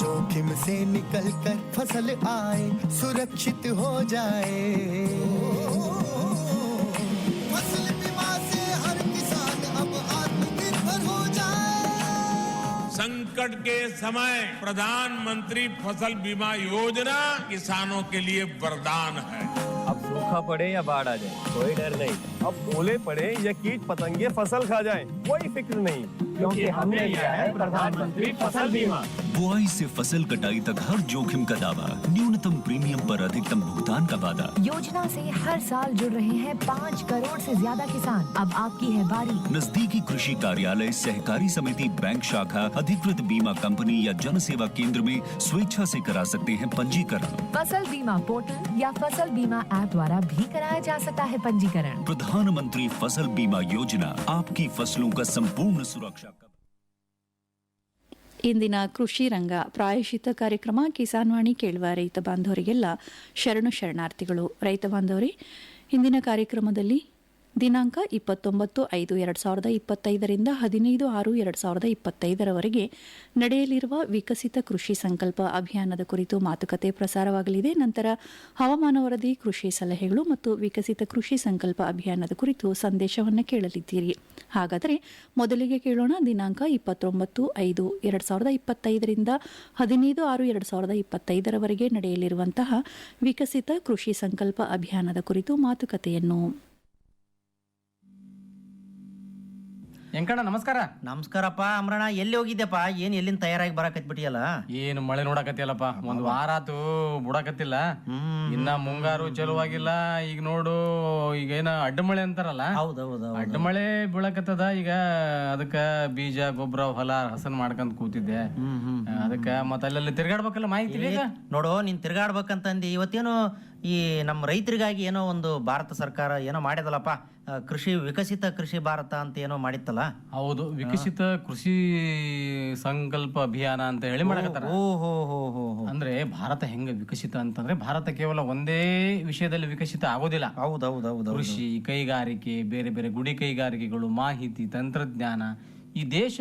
जोखिम से निकल कर फसल आए, सुरक्षित हो जाए। फसल बीमा से हर किसान अब आत्मनिर्भर हो जाए। संकट के समय प्रधानमंत्री फसल बीमा योजना किसानों के लिए वरदान है। अब सूखा पड़े या बाढ़ आ जाए कोई डर नहीं, अब ओले पड़े या कीट पतंगे फसल खा जाए कोई फिक्र नहीं, क्योंकि हमने लिया है प्रधानमंत्री फसल बीमा। बुआई से फसल कटाई तक हर जोखिम का दावा, न्यूनतम प्रीमियम पर अधिकतम भुगतान का वादा। योजना से हर साल जुड़ रहे हैं 5 करोड़ से ज्यादा किसान। अब आपकी है बारी। नजदीकी कृषि कार्यालय, सहकारी समिति, बैंक शाखा, अधिकृत बीमा कंपनी या जन सेवा केंद्र में स्वेच्छा से करा सकते हैं पंजीकरण। फसल बीमा पोर्टल या फसल बीमा ऐप द्वारा भी कराया जा सकता है पंजीकरण। प्रधानमंत्री फसल बीमा योजना, आपकी फसलों का संपूर्ण सुरक्षा। ಇಂದಿನ ಕೃಷಿ ರಂಗ ಪ್ರಾಯಶ್ಚಿತ್ತ ಕಾರ್ಯಕ್ರಮ ಕಿಸಾನ್ ವಾಣಿ ಕೇಳುವ ರೈತ ಬಾಂಧವರಿಗೆಲ್ಲ ಶರಣಾರ್ಥಿಗಳು. ರೈತ ಬಾಂಧವರೇ, ಇಂದಿನ ಕಾರ್ಯಕ್ರಮದಲ್ಲಿ ದಿನಾಂಕ 29/5/2025 15/6/2025 ನಡೆಯಲಿರುವ ವಿಕಸಿತ ಕೃಷಿ ಸಂಕಲ್ಪ ಅಭಿಯಾನದ ಕುರಿತು ಮಾತುಕತೆ ಪ್ರಸಾರವಾಗಲಿದೆ. ನಂತರ ಹವಾಮಾನ ವರದಿ, ಕೃಷಿ ಸಲಹೆಗಳು ಮತ್ತು ವಿಕಸಿತ ಕೃಷಿ ಸಂಕಲ್ಪ ಅಭಿಯಾನದ ಕುರಿತು ಸಂದೇಶವನ್ನು ಕೇಳಲಿದ್ದೀರಿ. ಹಾಗಾದರೆ ಮೊದಲಿಗೆ ಕೇಳೋಣ ದಿನಾಂಕ 29/5/2025 15/6/2025 ನಡೆಯಲಿರುವಂತಹ ವಿಕಸಿತ ಕೃಷಿ ಸಂಕಲ್ಪ ಅಭಿಯಾನದ ಕುರಿತು ಮಾತುಕತೆಯನ್ನು. ಎಂಕಣ್ಣ ನಮಸ್ಕಾರ. ನಮಸ್ಕಾರಪ್ಪ ಅಮ್ರಣ್ಣ, ಎಲ್ಲಿ ಹೋಗಿದ್ದೆಪ್ಪ? ಏನ್ ಎಲ್ಲಿಂದ ತಯಾರಾಗಿ ಬರಾಕತ್ಬಿಟ್ಟಿಯಲ್ಲ? ಏನು ಮಳೆ ನೋಡಕತ್ತಿಯಲ್ಲಪ್ಪ, ಒಂದ್ ವಾರ ಆತು ಬುಡಕತ್ತಿಲ್ಲ. ಇನ್ನ ಮುಂಗಾರು ಚಲುವಾಗಿಲ್ಲ. ಈಗ ನೋಡು, ಈಗ ಏನ ಅಡ್ಡ ಮಳೆ ಅಂತಾರಲ್ಲ, ಹೌದೌದು, ಅಡ್ಡ ಮಳೆ ಬೀಳಕತ್ತದ. ಈಗ ಅದಕ್ಕ ಬೀಜ ಗೊಬ್ಬರ ಹೊಲ ಹಸನ್ ಮಾಡ್ಕೊಂಡ್ ಕೂತಿದ್ದೆ. ಅದಕ್ಕ ಮತ್ತ ಅಲ್ಲೆಲ್ಲ ತಿರ್ಗಾಡ್ಬೇಕಲ್ಲ, ಮಾಹಿತಿ ಬೇಗ ನೋಡು. ನೀನ್ ತಿರ್ಗಾಡ್ಬೇಕಂತಂದಿ. ಇವತ್ತೇನು ಈ ನಮ್ಮ ರೈತರಿಗಾಗಿ ಏನೋ ಒಂದು ಭಾರತ ಸರ್ಕಾರ ಏನೋ ಮಾಡಿದಲ್ಲಪ್ಪ, ಕೃಷಿ ವಿಕಸಿತ ಕೃಷಿ ಭಾರತ ಅಂತ ಏನೋ ಮಾಡಿತ್ತಲ್ಲ. ಹೌದು, ವಿಕಸಿತ ಕೃಷಿ ಸಂಕಲ್ಪ ಅಭಿಯಾನ ಅಂತ ಹೇಳಿ ಮಾಡಕತ್ತಾರ. ಅಂದ್ರೆ ಭಾರತ ಹೆಂಗ ವಿಕಸಿತ ಅಂತಂದ್ರೆ, ಭಾರತ ಕೇವಲ ಒಂದೇ ವಿಷಯದಲ್ಲಿ ವಿಕಸಿತ ಆಗೋದಿಲ್ಲ. ಹೌದೌದೌದು. ಕೃಷಿ, ಕೈಗಾರಿಕೆ, ಬೇರೆ ಬೇರೆ ಗುಡಿ ಕೈಗಾರಿಕೆಗಳು, ಮಾಹಿತಿ ತಂತ್ರಜ್ಞಾನ, ಈ ದೇಶ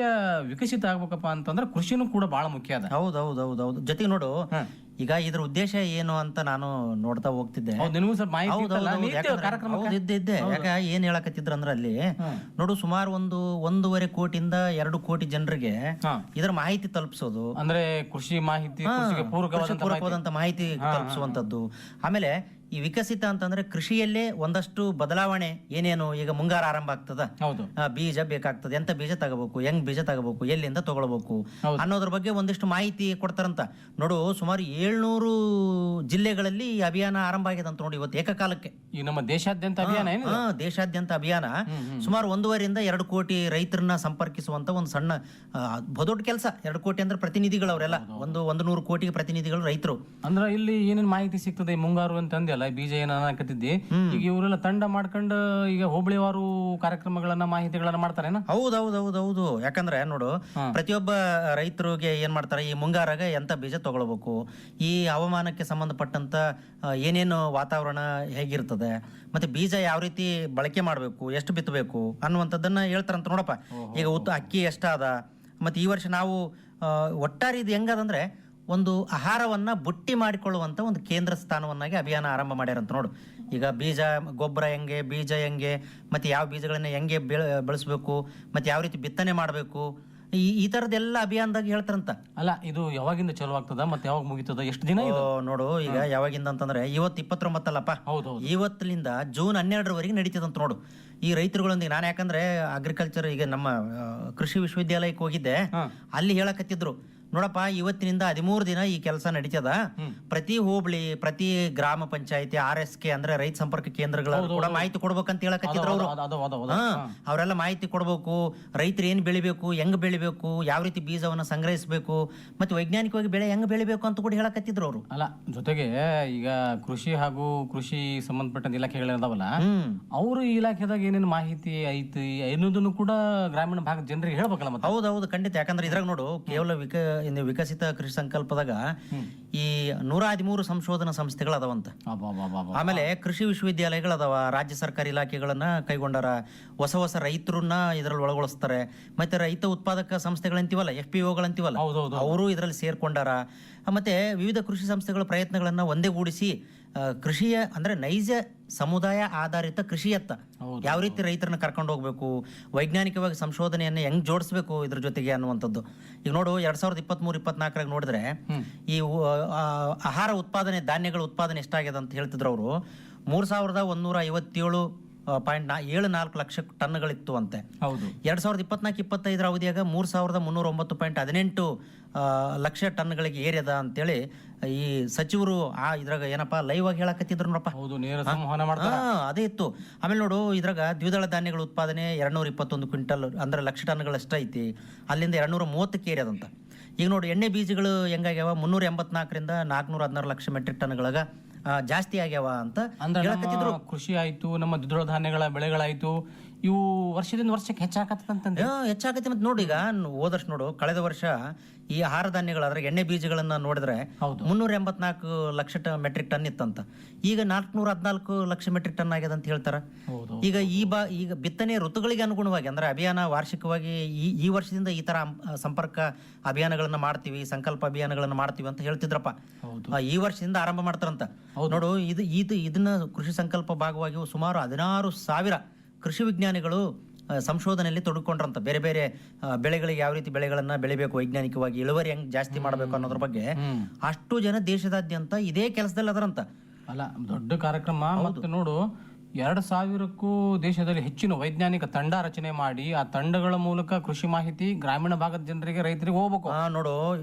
ವಿಕಸಿತ ಆಗ್ಬೇಕಪ್ಪ ಅಂತಂದ್ರೆ ಕೃಷಿನೂ ಕೂಡ ಬಹಳ ಮುಖ್ಯ ಅದ. ಹೌದೌದೌದೌದು. ಜೊತೆಗೆ ನೋಡು, ಈಗ ಇದ್ರ ಉದ್ದೇಶ ಏನು ಅಂತ ನಾನು ನೋಡ್ತಾ ಹೋಗ್ತಿದ್ದೆ. ಇದ್ದೆ. ಯಾಕ ಏನ್ ಹೇಳಕತ್ತಿದ್ರ ಅಂದ್ರ ಅಲ್ಲಿ ನೋಡು, ಸುಮಾರು 1.5 ಕೋಟಿಯಿಂದ 2 ಕೋಟಿ ಜನರಿಗೆ ಇದರ ಮಾಹಿತಿ ತಲುಪಿಸೋದು, ಅಂದ್ರೆ ಕೃಷಿ ಮಾಹಿತಿ, ಪೂರಕವಾದಂತ ಮಾಹಿತಿ ತಲುಪಿಸುವಂತದ್ದು. ಆಮೇಲೆ ಈ ವಿಕಸಿತ ಅಂತಂದ್ರೆ ಕೃಷಿಯಲ್ಲೇ ಒಂದಷ್ಟು ಬದಲಾವಣೆ ಏನೇನು. ಈಗ ಮುಂಗಾರ ಆರಂಭ ಆಗ್ತದ, ಬೀಜ ಬೇಕಾಗ್ತದೆ, ಎಂತ ಬೀಜ ತಗೋಬೇಕು, ಹೆಂಗ್ ಬೀಜ ತಗೋಬೇಕು, ಎಲ್ಲಿಂದ ತಗೊಳ್ಬೇಕು ಅನ್ನೋದ್ರ ಬಗ್ಗೆ ಒಂದಿಷ್ಟು ಮಾಹಿತಿ ಕೊಡ್ತಾರಂತ. ನೋಡು, ಸುಮಾರು 700 ಜಿಲ್ಲೆಗಳಲ್ಲಿ ಈ ಅಭಿಯಾನ ಆರಂಭ ಆಗಿದೆ ಅಂತ ನೋಡಿ ಇವತ್ತು ಏಕಕಾಲಕ್ಕೆ. ಈ ನಮ್ಮ ದೇಶಾದ್ಯಂತ ಅಭಿಯಾನ, ದೇಶಾದ್ಯಂತ ಅಭಿಯಾನ ಸುಮಾರು 1.5ರಿಂದ 2 ಕೋಟಿ ರೈತರನ್ನ ಸಂಪರ್ಕಿಸುವಂತ ಒಂದು ಸಣ್ಣ ದೊಡ್ಡ ಕೆಲಸ. 2 ಕೋಟಿ ಅಂದ್ರೆ ಪ್ರತಿನಿಧಿಗಳು, ಅವರೆಲ್ಲ 100 ಕೋಟಿಗೆ ಪ್ರತಿನಿಧಿಗಳು ರೈತರು. ಅಂದ್ರೆ ಇಲ್ಲಿ ಏನೇನ್ ಮಾಹಿತಿ ಸಿಗ್ತದೆ ಮುಂಗಾರು ಅಂತ ಬೀಜ ಏನ ಅನ್ನಕತ್ತಿದ್ದಿ. ಈಗ ಇವರೆಲ್ಲ ತಂಡ ಮಾಡ್ಕೊಂಡು ಈಗ ಹೋಬಳಿವಾರು ಕಾರ್ಯಕ್ರಮಗಳನ್ನ, ಮಾಹಿತಿಗಳನ್ನ ಮಾಡ್ತಾರೇನ? ಹೌದೌದೌದೌದು. ಯಾಕಂದ್ರೆ ನೋಡು, ಪ್ರತಿಯೊಬ್ಬ ರೈತರಿಗೆ ಏನ್ ಮಾಡ್ತಾರೆ, ಈ ಮುಂಗಾರಾಗ ಎಂತ ಬೀಜ ತಗೊಳ್ಬೇಕು, ಈ ಹವಾಮಾನಕ್ಕೆ ಸಂಬಂಧಪಟ್ಟಂತ ಏನೇನು ವಾತಾವರಣ ಹೇಗಿರ್ತದೆ, ಮತ್ತೆ ಬೀಜ ಯಾವ ರೀತಿ ಬಳಕೆ ಮಾಡಬೇಕು, ಎಷ್ಟು ಬಿತ್ತಬೇಕು ಅನ್ನುವಂಥದ್ದನ್ನ ಹೇಳ್ತಾರಂತ ನೋಡಪ್ಪ. ಈಗ ಅಕ್ಕಿ ಎಷ್ಟಾದ, ಮತ್ತೆ ಈ ವರ್ಷ ನಾವು ಒಟ್ಟಾರೆ ಇದು ಹೆಂಗದಂದ್ರೆ ಒಂದು ಆಹಾರವನ್ನ ಬುಟ್ಟಿ ಮಾಡಿಕೊಳ್ಳುವಂತ ಒಂದು ಕೇಂದ್ರ ಸ್ಥಾನವನ್ನಾಗಿ ಅಭಿಯಾನ ಆರಂಭ ಮಾಡ್ಯಾರಂತ ನೋಡು. ಈಗ ಬೀಜ ಗೊಬ್ಬರ ಹೆಂಗೆ, ಬೀಜ ಹೆಂಗೆ, ಮತ್ತೆ ಯಾವ ಬೀಜಗಳನ್ನ ಹೆಂಗೆ ಬೆಳೆಸ್ಬೇಕು, ಮತ್ತೆ ಯಾವ ರೀತಿ ಬಿತ್ತನೆ ಮಾಡಬೇಕು, ಈ ತರದೆಲ್ಲ ಅಭಿಯಾನದಾಗ ಹೇಳ್ತಾರಂತ. ಅಲ್ಲ, ಇದು ಯಾವಾಗಿಂದ ಚಲೋ ಆಗ್ತದ, ಮತ್ತೆ ಯಾವಾಗ ಮುಗಿತದ, ಎಷ್ಟು ದಿನ ನೋಡು? ಈಗ ಯಾವಾಗಿಂದ ಅಂತಂದ್ರೆ ಇವತ್ತು 29 ಅಲ್ಲಪ್ಪ, ಇವತ್ತಿನಿಂದ ಜೂನ್ 12ರವರೆಗೆ ನಡೀತದಂತ ನೋಡು. ಈ ರೈತರುಗಳೊಂದಿಗೆ ನಾನು, ಯಾಕಂದ್ರೆ ಅಗ್ರಿಕಲ್ಚರ್ ಈಗ ನಮ್ಮ ಕೃಷಿ ವಿಶ್ವವಿದ್ಯಾಲಯಕ್ಕೆ ಹೋಗಿದ್ದೆ, ಅಲ್ಲಿ ಹೇಳಕತ್ತಿದ್ರು ನೋಡಪ್ಪ, ಇವತ್ತಿನಿಂದ 13 ದಿನ ಈ ಕೆಲಸ ನಡೀತದ. ಪ್ರತಿ ಹೋಬಳಿ, ಪ್ರತಿ ಗ್ರಾಮ ಪಂಚಾಯತಿ, RSK ಅಂದ್ರೆ ರೈತ ಸಂಪರ್ಕ ಕೇಂದ್ರಗಳ ಕೂಡ ಮಾಹಿತಿ ಕೊಡ್ಬೇಕಂತ ಹೇಳಕತ್ತಿದ್ರು ಅವರು. ಅವರೆಲ್ಲ ಮಾಹಿತಿ ಕೊಡ್ಬೇಕು, ರೈತರು ಏನ್ ಬೆಳಿಬೇಕು, ಹೆಂಗ್ ಬೆಳಿಬೇಕು, ಯಾವ ರೀತಿ ಬೀಜವನ್ನ ಸಂಗ್ರಹಿಸಬೇಕು, ಮತ್ತೆ ವೈಜ್ಞಾನಿಕವಾಗಿ ಬೆಳೆ ಹೆಂಗ್ ಬೆಳಿಬೇಕು ಅಂತ ಕೂಡ ಹೇಳಕತ್ತಿದ್ರು ಅವರು. ಅಲ್ಲ, ಜೊತೆಗೆ ಈಗ ಕೃಷಿ ಹಾಗೂ ಕೃಷಿ ಸಂಬಂಧಪಟ್ಟ ಇಲಾಖೆಗಳಿದಾವಲ್ಲ, ಅವರು ಈ ಇಲಾಖೆದಾಗ ಏನೇನು ಮಾಹಿತಿ ಐತಿ ಅನ್ನೋದನ್ನು ಕೂಡ ಗ್ರಾಮೀಣ ಭಾಗದ ಜನರಿಗೆ ಹೇಳ್ಬೇಕಲ್ಲ. ಮತ್ತೆ ಹೌದೌದು, ಖಂಡಿತ. ಯಾಕಂದ್ರೆ ಇದ್ರಾಗ ನೋಡು, ಕೇವಲ ವಿಕಸಿತ ಕೃಷಿ ಸಂಕಲ್ಪದಾಗ ಈ 113 ಸಂಶೋಧನಾ ಸಂಸ್ಥೆಗಳು ಅದಾವಂತ. ಆಮೇಲೆ ಕೃಷಿ ವಿಶ್ವವಿದ್ಯಾಲಯಗಳು ಅದಾವ, ರಾಜ್ಯ ಸರ್ಕಾರಿ ಇಲಾಖೆಗಳನ್ನ ಕೈಗೊಂಡಾರ, ಹೊಸ ರೈತರನ್ನ ಇದ್ರಲ್ಲಿ ಒಳಗೊಳಿಸ್ತಾರೆ. ಮತ್ತೆ ರೈತ ಉತ್ಪಾದಕ ಸಂಸ್ಥೆಗಳಂತೀವಲ್ಲ, FPOಗಳಂತೀವಲ್ಲ, ಅವರು ಇದರಲ್ಲಿ ಸೇರ್ಕೊಂಡಾರ. ಮತ್ತೆ ವಿವಿಧ ಕೃಷಿ ಸಂಸ್ಥೆಗಳ ಪ್ರಯತ್ನಗಳನ್ನ ಒಂದೇಗೂಡಿಸಿ ಕೃಷಿಯ ಅಂದ್ರೆ ನೈಜ ಸಮುದಾಯ ಆಧಾರಿತ ಕೃಷಿಯತ್ತ ಯಾವ ರೀತಿ ರೈತರನ್ನ ಕರ್ಕೊಂಡು ಹೋಗ್ಬೇಕು, ವೈಜ್ಞಾನಿಕವಾಗಿ ಸಂಶೋಧನೆಯನ್ನ ಹೆಂಗ್ ಜೋಡಿಸ್ಬೇಕು ಇದ್ರ ಜೊತೆಗೆ ಅನ್ನುವಂಥದ್ದು. ಈಗ ನೋಡು, 2023-24 ನೋಡಿದ್ರೆ ಈ ಆಹಾರ ಉತ್ಪಾದನೆ, ಧಾನ್ಯಗಳ ಉತ್ಪಾದನೆ ಎಷ್ಟಾಗ್ಯದ ಅಂತ ಹೇಳ್ತಿದ್ರು ಅವರು. 3157.74 ಲಕ್ಷ ಟನ್ಗಳಿತ್ತು ಅಂತೆ. 2024-25 ಅವಧಿಯಾಗ 3309.18 ಲಕ್ಷ ಟನ್ಗಳಿಗೆ ಏರ್ಯದ ಅಂತೇಳಿ ಈ ಸಚಿವರು ಇದ್ರಾಗ ಏನಪ್ಪಾ ಲೈವ್ ಆಗಿ ಹೇಳಕತ್ತಿದ್ರು ನೋಡಪ್ಪ. ಅದೇ ಇತ್ತು. ಆಮೇಲೆ ನೋಡು, ಇದ್ರಾಗ ದ್ವಿದಳ ಧಾನ್ಯಗಳ ಉತ್ಪಾದನೆ 221 ಕ್ವಿಂಟಲ್ ಅಂದ್ರೆ ಲಕ್ಷ ಟನ್ಗಳಷ್ಟ ಐತಿ. ಅಲ್ಲಿಂದ 230ಕ್ಕೆ ಏರ್ಯದಂತ. ಈಗ ನೋಡಿ, ಎಣ್ಣೆ ಬೀಜಗಳು ಹೆಂಗಾಗ್ಯಾವ, 384ರಿಂದ 416 ಲಕ್ಷ ಮೆಟ್ರಿಕ್ ಟನ್ಗಳಾಗ ಜಾಸ್ತಿ ಆಗ್ಯಾವ ಅಂತ ಹೇಳಕತ್ತಿದ್ರು. ಕೃಷಿ ಆಯ್ತು, ನಮ್ಮ ದ್ವಿದಳ ಧಾನ್ಯಗಳ ಬೆಳೆಗಳಾಯ್ತು, ಇವು ವರ್ಷದಿಂದ ವರ್ಷಕ್ಕೆ ಹೆಚ್ಚಾಕತ್ತೆ. ಮತ್ತೆ ನೋಡಿ, ಈಗ ಹೋದಷ್ಟು ನೋಡು, ಕಳೆದ ವರ್ಷ ಈ ಆಹಾರ ಧಾನ್ಯಗಳಾದ್ರೆ ಎಣ್ಣೆ ಬೀಜಗಳನ್ನ ನೋಡಿದ್ರೆ 384 ಲಕ್ಷ ಮೆಟ್ರಿಕ್ ಟನ್ ಇತ್ತಂತ. ಈಗ 414 ಲಕ್ಷ ಮೆಟ್ರಿಕ್ ಟನ್ ಆಗ್ಯದ ಅಂತ ಹೇಳ್ತಾರ. ಈಗ ಈಗ ಬಿತ್ತನೆ ಋತುಗಳಿಗೆ ಅನುಗುಣವಾಗಿ ಅಂದ್ರೆ ಅಭಿಯಾನ ವಾರ್ಷಿಕವಾಗಿ ಈ ವರ್ಷದಿಂದ ಈ ತರ ಸಂಪರ್ಕ ಅಭಿಯಾನಗಳನ್ನ ಮಾಡ್ತೀವಿ, ಸಂಕಲ್ಪ ಅಭಿಯಾನಗಳನ್ನ ಮಾಡ್ತೀವಿ ಅಂತ ಹೇಳ್ತಿದ್ರಪ್ಪ. ಈ ವರ್ಷದಿಂದ ಆರಂಭ ಮಾಡ್ತಾರಂತ. ನೋಡು, ಇದನ್ನ ಕೃಷಿ ಸಂಕಲ್ಪ ಭಾಗವಾಗಿ ಸುಮಾರು 16,000 ಕೃಷಿ ವಿಜ್ಞಾನಿಗಳು ಸಂಶೋಧನೆಯಲ್ಲಿ ತೊಡಕೊಂಡ್ರಂತ. ಬೇರೆ ಬೇರೆ ಬೆಳೆಗಳಿಗೆ ಯಾವ ರೀತಿ ಬೆಳೆಗಳನ್ನ ಬೆಳಿಬೇಕು, ವೈಜ್ಞಾನಿಕವಾಗಿ ಇಳುವರಿ ಹೆಂಗ್ ಜಾಸ್ತಿ ಮಾಡಬೇಕು ಅನ್ನೋದ್ರ ಬಗ್ಗೆ ಅಷ್ಟು ಜನ ದೇಶದಾದ್ಯಂತ ಇದೇ ಕೆಲಸದಲ್ಲಿ ಅದರಂತ. ಅಲ್ಲ, ದೊಡ್ಡ ಕಾರ್ಯಕ್ರಮ. ಮತ್ತೆ ನೋಡು, 2,000ಕ್ಕೂ ದೇಶದಲ್ಲಿ ಹೆಚ್ಚಿನ ವೈಜ್ಞಾನಿಕ ತಂಡ ರಚನೆ ಮಾಡಿ ಆ ತಂಡಗಳ ಮೂಲಕ ಕೃಷಿ ಮಾಹಿತಿ ಗ್ರಾಮೀಣ ಭಾಗದ ಜನರಿಗೆ, ರೈತರಿಗೆ ಹೋಗ್ಬೇಕು. ನೋಡು,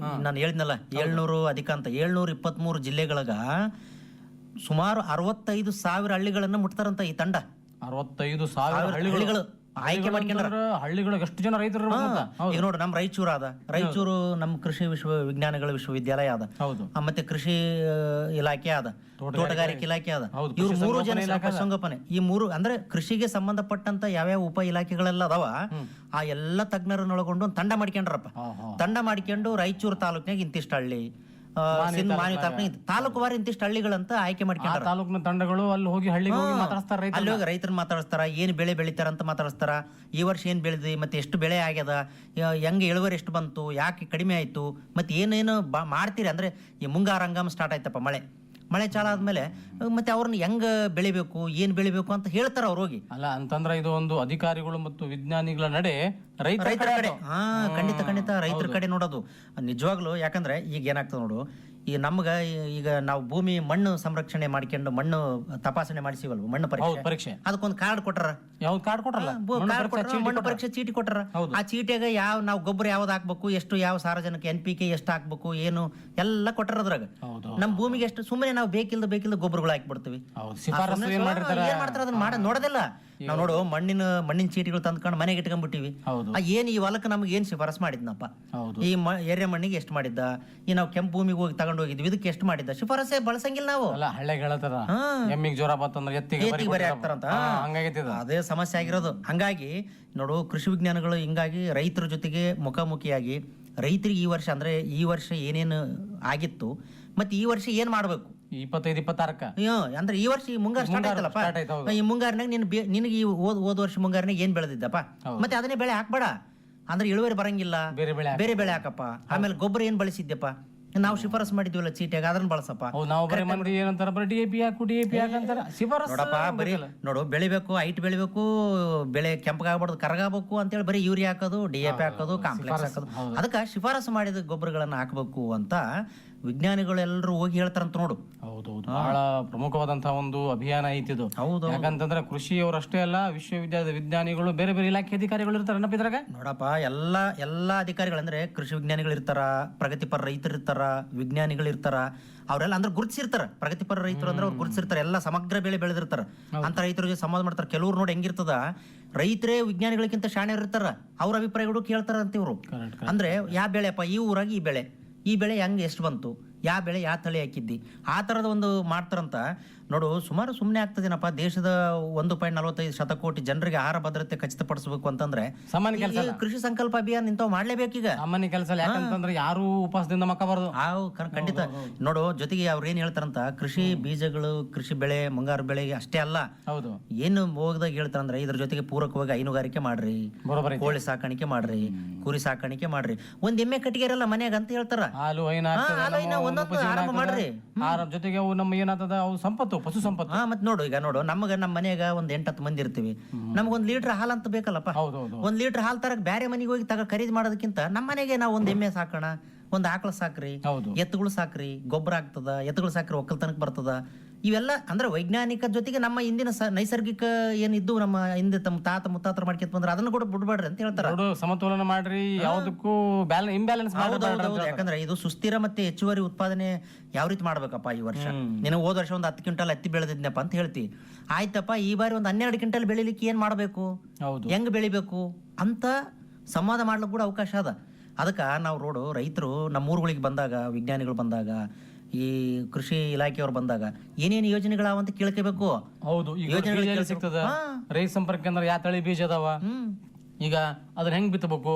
ನಾನು ಹೇಳಿದ್ನಲ್ಲ 700 ಅಧಿಕ ಅಂತ, 723 ಜಿಲ್ಲೆಗಳಾಗ ಸುಮಾರು 65,000 ಹಳ್ಳಿಗಳನ್ನ ಮುಟ್ತಾರಂತ ಈ ತಂಡ. 65,000 ಹಳ್ಳಿಗಳು ಆಯ್ಕೆ ಮಾಡ್ಕೊಂಡ್ರ. ಹಳ್ಳಿಗಳಿಗೆ ಎಷ್ಟು ಜನ ರೈತರು? ಈಗ ನೋಡು, ನಮ್ ರಾಯಚೂರು ನಮ್ ಕೃಷಿ ವಿಜ್ಞಾನಗಳ ವಿಶ್ವವಿದ್ಯಾಲಯ ಅದ, ಮತ್ತೆ ಕೃಷಿ ಇಲಾಖೆ ಅದ, ತೋಟಗಾರಿಕೆ ಇಲಾಖೆ ಅದ. ಇವ್ರು 3 ಜನ ಸಂಗೋಪನೆ. ಈ 3 ಅಂದ್ರೆ ಕೃಷಿಗೆ ಸಂಬಂಧಪಟ್ಟಂತ ಯಾವ್ಯಾವ ಉಪ ಇಲಾಖೆಗಳೆಲ್ಲ ಅದಾವ, ಆ ಎಲ್ಲ ತಜ್ಞರನ್ನ ಒಳಗೊಂಡು ಒಂದು ತಂಡ ಮಾಡ್ಕೊಂಡ್ರಪ್ಪ. ತಂಡ ಮಾಡ್ಕೊಂಡು ರಾಯಚೂರು ತಾಲೂಕಿನಾಗ ಇಂತಿಷ್ಟು ಹಳ್ಳಿ, ತಾಲೂಕುವಾರು ಇಂತಿಷ್ಟು ಹಳ್ಳಿಗಳಂತ ಆಯ್ಕೆ ಮಾಡ್ಕೊಂಡ್ರ. ತಾಲೂಕಿನ ತಂಡಗಳು ಅಲ್ಲಿ ಹೋಗಿ ಹಳ್ಳಿಗೆ ಮಾತಾಡ್ತಾರ, ಅಲ್ಲಿ ಹೋಗಿ ರೈತರನ್ನ ಮಾತಾಡಿಸ್ತಾರ, ಏನ್ ಬೆಳೆ ಬೆಳಿತಾರ ಅಂತ ಮಾತಾಡಿಸ್ತಾರ. ಈ ವರ್ಷ ಏನ್ ಬೆಳೆದಿ, ಮತ್ತೆ ಎಷ್ಟು ಬೆಳೆ ಆಗ್ಯದ, ಹೆಂಗ್ ಇಳುವರಿ ಎಷ್ಟು ಬಂತು, ಯಾಕೆ ಕಡಿಮೆ ಆಯ್ತು, ಮತ್ತೆ ಏನೇನು ಮಾಡ್ತೀರಿ. ಅಂದ್ರೆ ಈ ಮುಂಗಾರು ಹಂಗಾಮ ಸ್ಟಾರ್ಟ್ ಆಯ್ತಪ್ಪ, ಮಳೆ ಚಾಲ ಆದ್ಮೇಲೆ ಮತ್ತೆ ಅವ್ರನ್ನ ಹೆಂಗ್ ಬೆಳಿಬೇಕು, ಏನ್ ಬೆಳಿಬೇಕು ಅಂತ ಹೇಳ್ತಾರ ಅವ್ರು ಹೋಗಿ. ಅಲ್ಲ ಅಂತಂದ್ರೆ ಇದು ಒಂದು ಅಧಿಕಾರಿಗಳು ಮತ್ತು ವಿಜ್ಞಾನಿಗಳ ನಡೆ ರೈತರ ಕಡೆ. ಖಂಡಿತ ರೈತರ ಕಡೆ ನೋಡೋದು ನಿಜವಾಗ್ಲು. ಯಾಕಂದ್ರೆ ಈಗ ಏನಾಗ್ತದೆ ನೋಡು, ಈ ನಮ್ಗ ಈಗ ನಾವು ಭೂಮಿ ಮಣ್ಣು ಸಂರಕ್ಷಣೆ ಮಾಡ್ಕೊಂಡು ಮಣ್ಣು ತಪಾಸಣೆ ಮಾಡಿಸಿವಲ್ವ, ಮಣ್ಣು ಪರೀಕ್ಷೆ, ಅದಕ್ಕೊಂದು ಕಾರ್ಡ್ ಕೊಟ್ಟಾರ. ಯಾವ ಕಾರ್ಡ್ ಕೊಟ್ರಲ್ಲ, ಮಣ್ಣು ಪರೀಕ್ಷೆ ಚೀಟಿ ಕೊಟ್ಟಾರ. ಆ ಚೀಟಿಯಾಗ ನಾವು ಗೊಬ್ಬರ ಯಾವ್ದು ಹಾಕ್ಬೇಕು, ಎಷ್ಟು ಯಾವ ಸಾರಜನಕ NPK ಎಷ್ಟು ಹಾಕ್ಬೇಕು, ಏನು ಎಲ್ಲ ಕೊಟ್ಟಾರ. ಅದ್ರಾಗ ನಮ್ ಭೂಮಿಗೆ ಎಷ್ಟು ಸುಮ್ಮನೆ ನಾವು ಬೇಕಿಲ್ದ ಗೊಬ್ಬರಗಳು ಹಾಕ್ಬಿಡ್ತೀವಿ. ಏನ್ ಮಾಡ್ತಾರ ಅದನ್ನ ನೋಡೋದಿಲ್ಲ ನಾವು. ನೋಡು, ಮಣ್ಣಿನ ಚೀಟಿಗಳು ತಂದ್ಕೊಂಡು ಮನೆಗೆ ಇಟ್ಕೊಂಡ್ಬಿಟ್ಟಿವಿ. ಏನ್ ಈ ಹೊಲಕ್ಕೆ ನಮ್ಗೆ ಏನ್ ಶಿಫಾರಸ್ ಮಾಡಿದ್ನಪ್ಪ, ಈ ಎರೆ ಮಣ್ಣಿಗೆ ಎಷ್ಟು ಮಾಡಿದ್ದ, ಈ ನಾವು ಕೆಂಪು ಭೂಮಿಗೆ ಹೋಗಿ ತಗೊಂಡು ಹೋಗಿದ್ವಿ, ಇದಕ್ಕೆ ಎಷ್ಟು ಮಾಡಿದ್ದ, ಶಿಫಾರಸೇ ಬಳಸಂಗಿಲ್ಲ ನಾವು. ಎಮ್ಮಿಗೆ ಜ್ವರ ಬಂತಂದ್ರೆ ಎತ್ತಿಗೆ ಬರಿ ಹಾಕ್ತಾರಂತ. ಅದೇ ಸಮಸ್ಯೆ ಆಗಿರೋದು. ಹಂಗಾಗಿ ನೋಡು, ಕೃಷಿ ವಿಜ್ಞಾನಗಳು ಹಿಂಗಾಗಿ ರೈತರ ಜೊತೆಗೆ ಮುಖಾಮುಖಿಯಾಗಿ ರೈತರಿಗೆ ಈ ವರ್ಷ ಅಂದ್ರೆ ಈ ವರ್ಷ ಏನೇನು ಆಗಿತ್ತು, ಮತ್ತೆ ಈ ವರ್ಷ ಏನ್ ಮಾಡ್ಬೇಕು 25-26 ಅಂದ್ರೆ ಈ ವರ್ಷ ಈ ಮುಂಗಾರು ಸ್ಟಾರ್ಟ್ ಆಯ್ತಲ್ಲಪ್ಪ. ಈ ಮುಂಗಾರಿನಾಗ ನಿನಗೆ ಈ ಹೋದ ವರ್ಷ ಮುಂಗಾರಿನಾಗ ಏನ್ ಬೆಳೆದಿದ್ದಪ್ಪ, ಮತ್ತೆ ಅದನ್ನೇ ಬೆಳೆ ಹಾಕ್ಬೇಡ. ಅಂದ್ರೆ ಇಳುವರಿ ಬರಂಗಿಲ್ಲ, ಬೇರೆ ಬೆಳೆ ಹಾಕಪ್ಪ. ಆಮೇಲೆ ಗೊಬ್ಬರ ಏನ್ ಬಳಸಿದ್ದೆಪ್ಪ, ನಾವು ಶಿಫಾರಸ್ ಮಾಡಿದ್ವಲ್ಲ ಚೀಟಿಯಾಗ, ಅದನ್ನ ಬಳಸಪ್ಪ. ನೋಡಪ್ಪ, ಬರೀ ನೋಡು, ಬೆಳಿಬೇಕು, ಹೈಟ್ ಬೆಳಿಬೇಕು, ಬೆಳೆ ಕೆಂಪಗಾಗ್ಬಾರ್ದು, ಕರಗಾಗಬೇಕು ಅಂತೇಳಿ ಬರೀ ಯೂರಿಯಾ ಹಾಕೋದು, DAP ಹಾಕೋದು, ಕಾಂಪ್ಲೆಕ್ಸ್ ಹಾಕೋದು. ಅದಕ್ಕೆ ಶಿಫಾರಸು ಮಾಡಿದ ಗೊಬ್ಬರಗಳನ್ನ ಹಾಕಬೇಕು ಅಂತ ವಿಜ್ಞಾನಿಗಳೆಲ್ಲರೂ ಹೋಗಿ ಹೇಳ್ತಾರಂತ ನೋಡು. ಹೌದೌದು, ಬಹಳ ಪ್ರಮುಖವಾದಂತಹ ಒಂದು ಅಭಿಯಾನ ಐತಿದು. ಹೌದು. ಯಾಕಂತಂದ್ರೆ ಕೃಷಿಯವರಷ್ಟೇ ಅಲ್ಲ, ವಿಶ್ವವಿದ್ಯಾಲಯದ ವಿಜ್ಞಾನಿಗಳು, ಬೇರೆ ಬೇರೆ ಇಲಾಖೆ ಅಧಿಕಾರಿಗಳು ಇರ್ತಾರೆ ಇದ್ರಾಗ. ನೋಡಪ್ಪ, ಎಲ್ಲಾ ಅಧಿಕಾರಿಗಳಂದ್ರೆ ಕೃಷಿ ವಿಜ್ಞಾನಿಗಳು ಇರ್ತಾರ, ಪ್ರಗತಿಪರ ರೈತರು ಇರ್ತಾರ, ವಿಜ್ಞಾನಿಗಳು ಇರ್ತಾರ. ಅವರೆಲ್ಲ ಅಂದ್ರೆ ಗುರುತಿಸಿರ್ತಾರ. ಪ್ರಗತಿಪರ ರೈತರು ಅಂದ್ರೆ ಅವ್ರು ಗುರುತಿಸಿರ್ತಾರೆ, ಎಲ್ಲ ಸಮಗ್ರ ಬೆಳೆ ಬೆಳೆದಿರ್ತಾರ ಅಂತ ರೈತರ ಜೊತೆ ಸಂವಾದ ಮಾಡ್ತಾರೆ. ಕೆಲವ್ರು ನೋಡಿ ಹೆಂಗಿರ್ತದ, ರೈತರೇ ವಿಜ್ಞಾನಿಗಳಿಗಿಂತ ಶಾಣೆ ಇರ್ತಾರ, ಅವ್ರ ಅಭಿಪ್ರಾಯಗಳು ಕೇಳ್ತಾರ ಅಂತ ಇವ್ರು. ಅಂದ್ರೆ ಯಾವ ಬೆಳೆಪ್ಪ, ಈ ಊರಾಗ ಈ ಬೆಳೆ ಹೆಂಗ್ ಎಷ್ಟು ಬಂತು, ಯಾವ ಬೆಳೆ ಯಾವ ತಳಿ ಹಾಕಿದ್ದಿ, ಆ ತರದ ಒಂದು ಮಾಡ್ತಾರಂತ ನೋಡು. ಸುಮಾರು ಸುಮ್ಮನೆ ಆಗ್ತದೇನಪ್ಪ, ದೇಶದ 1.45 ಶತಕೋಟಿ ಜನರಿಗೆ ಆಹಾರ ಭದ್ರತೆ ಖಚಿತಪಡಿಸಬೇಕು ಅಂತಂದ್ರೆ ಸಾಮಾನ್ಯ ಕೆಲಸ, ಕೃಷಿ ಸಂಕಲ್ಪ ಅಭಿಯಾನ ಇಂಥವ್ ಮಾಡ್ಲೇಬೇಕೀಗ. ಸಾಮಾನ್ಯ ಕೆಲಸ. ಯಾಕಂತಂದ್ರೆ ಯಾರು ಉಪವಾಸದಿಂದ ಮಕ್ಕಬಾರದು. ಖಂಡಿತ. ನೋಡು, ಜೊತೆಗೆ ಅವ್ರು ಏನ್ ಹೇಳ್ತಾರಂತ, ಕೃಷಿ ಬೀಜಗಳು, ಕೃಷಿ ಬೆಳೆ, ಮುಂಗಾರು ಬೆಳೆ ಅಷ್ಟೇ ಅಲ್ಲ, ಹೌದು, ಏನು ಹೋಗದಾಗ ಹೇಳ್ತಾರಂದ್ರೆ ಇದ್ರ ಜೊತೆಗೆ ಪೂರಕವಾಗಿ ಹೈನುಗಾರಿಕೆ ಮಾಡ್ರಿ, ಕೋಳಿ ಸಾಕಾಣಿಕೆ ಮಾಡ್ರಿ, ಕುರಿ ಸಾಕಾಣಿಕೆ ಮಾಡ್ರಿ, ಒಂದ್ ಎಮ್ಮೆ ಕಟ್ಟಿಗೆರಲ್ಲ ಮನ್ಯಾಗ ಅಂತ ಹೇಳ್ತಾರ. ಹಾಲು ಒಂದೊಂದು ಆರಂಭ ಮಾಡ್ರಿ. ಜೊತೆಗೆ ಅವು ನಮ್ಮ ಏನಾಗ್ತದ, ಅವು ಸಂಪತ್ತು, ಪಶು ಸಂಪತ್ತು. ಮತ್ತೆ ನೋಡು, ಈಗ ನೋಡು, ನಮ್ಮ ಮನ್ಯಾಗ ಒಂದ್ 8-10 ಮಂದಿ ಇರ್ತೀವಿ, ನಮ್ಗೊಂದ್ ಲೀಟರ್ ಹಾಲು ಅಂತ ಬೇಕಲ್ಲಪ್ಪ. ಒಂದ್ ಲೀಟರ್ ಹಾಲು ತರಕ್ ಬೇರೆ ಮನೆಗೆ ಹೋಗಿ ಖರೀದಿ ಮಾಡೋದಕ್ಕಿಂತ ನಮ್ಮ ಮನೆಗೆ ನಾವು ಒಂದ್ ಎಮ್ಮೆ ಸಾಕೋಣ, ಒಂದ್ ಆಕಳ ಸಾಕ್ರಿ, ಎತ್ತುಗಳು ಸಾಕ್ರಿ, ಗೊಬ್ಬರ ಆಗ್ತದ, ಎತ್ತುಗಳು ಸಾಕ್ರಿ, ಒಕ್ಕಲ್ತನಕ್ ಬರ್ತದ. ಇವೆಲ್ಲ ಅಂದ್ರೆ ವೈಜ್ಞಾನಿಕ ಜೊತೆಗೆ ನಮ್ಮ ಇಂದಿನ ನೈಸರ್ಗಿಕ ಏನಿದ್ದು ನಮ್ಮ ಹಿಂದೆ ತಮ್ಮ ತಾತ ಮುತ್ತಾತರ ಮಾಡ್ಕೊಂತ ಬಂದ್ರೆ ಅದನ್ನು ಕೂಡ ಬಿಡ್ಬೇಡ್ರಿ ಅಂತ ಹೇಳ್ತಾರೆ. ಸಮತೋಲನ ಮಾಡ್ರಿ, ಯಾವುದಕ್ಕೂ ಇಂಬ್ಯಾಲೆನ್ಸ್. ಯಾಕಂದ್ರೆ ಇದು ಸುಸ್ಥಿರ ಮತ್ತೆ ಹೆಚ್ಚುವರಿ ಉತ್ಪಾದನೆ ಯಾವ ರೀತಿ ಮಾಡ್ಬೇಕಪ್ಪ. ಈ ವರ್ಷ ನೀನು ಹೋದ ವರ್ಷ ಒಂದ್ 10 ಕ್ವಿಂಟಲ್ ಹತ್ತಿ ಬೆಳೆದಿದ್ನಪ್ಪ ಅಂತ ಹೇಳ್ತಿ, ಆಯ್ತಪ್ಪ, ಈ ಬಾರಿ ಒಂದ್ 12 ಕ್ವಿಂಟಲ್ ಬೆಳಿಲಿಕ್ಕೆ ಏನ್ ಮಾಡ್ಬೇಕು, ಹೆಂಗ್ ಬೆಳಿಬೇಕು ಅಂತ ಸಂವಾದ ಮಾಡ್ಲಿಕ್ಕೆ ಕೂಡ ಅವಕಾಶ ಅದ. ಅದಕ್ಕ ನಾವು ನೋಡು, ರೈತರು ನಮ್ಮ ಊರುಗಳಿಗೆ ಬಂದಾಗ, ವಿಜ್ಞಾನಿಗಳು ಬಂದಾಗ, ಈ ಕೃಷಿ ಇಲಾಖೆಯವ್ರು ಬಂದಾಗ ಏನೇನು ಯೋಜನೆಗಳಾವ ಅಂತ ಕೇಳ್ಕೋಬೇಕು. ಹೌದು, ಯೋಜನೆ ಸಿಗ್ತದ. ರೈತ ಸಂಪರ್ಕ ಕೇಂದ್ರ ಯಾವ ತಳಿ ಬೀಜ ಅದಾವ, ಈಗ ಅದನ್ನ ಹೆಂಗ್ ಬಿತ್ತಬೇಕು,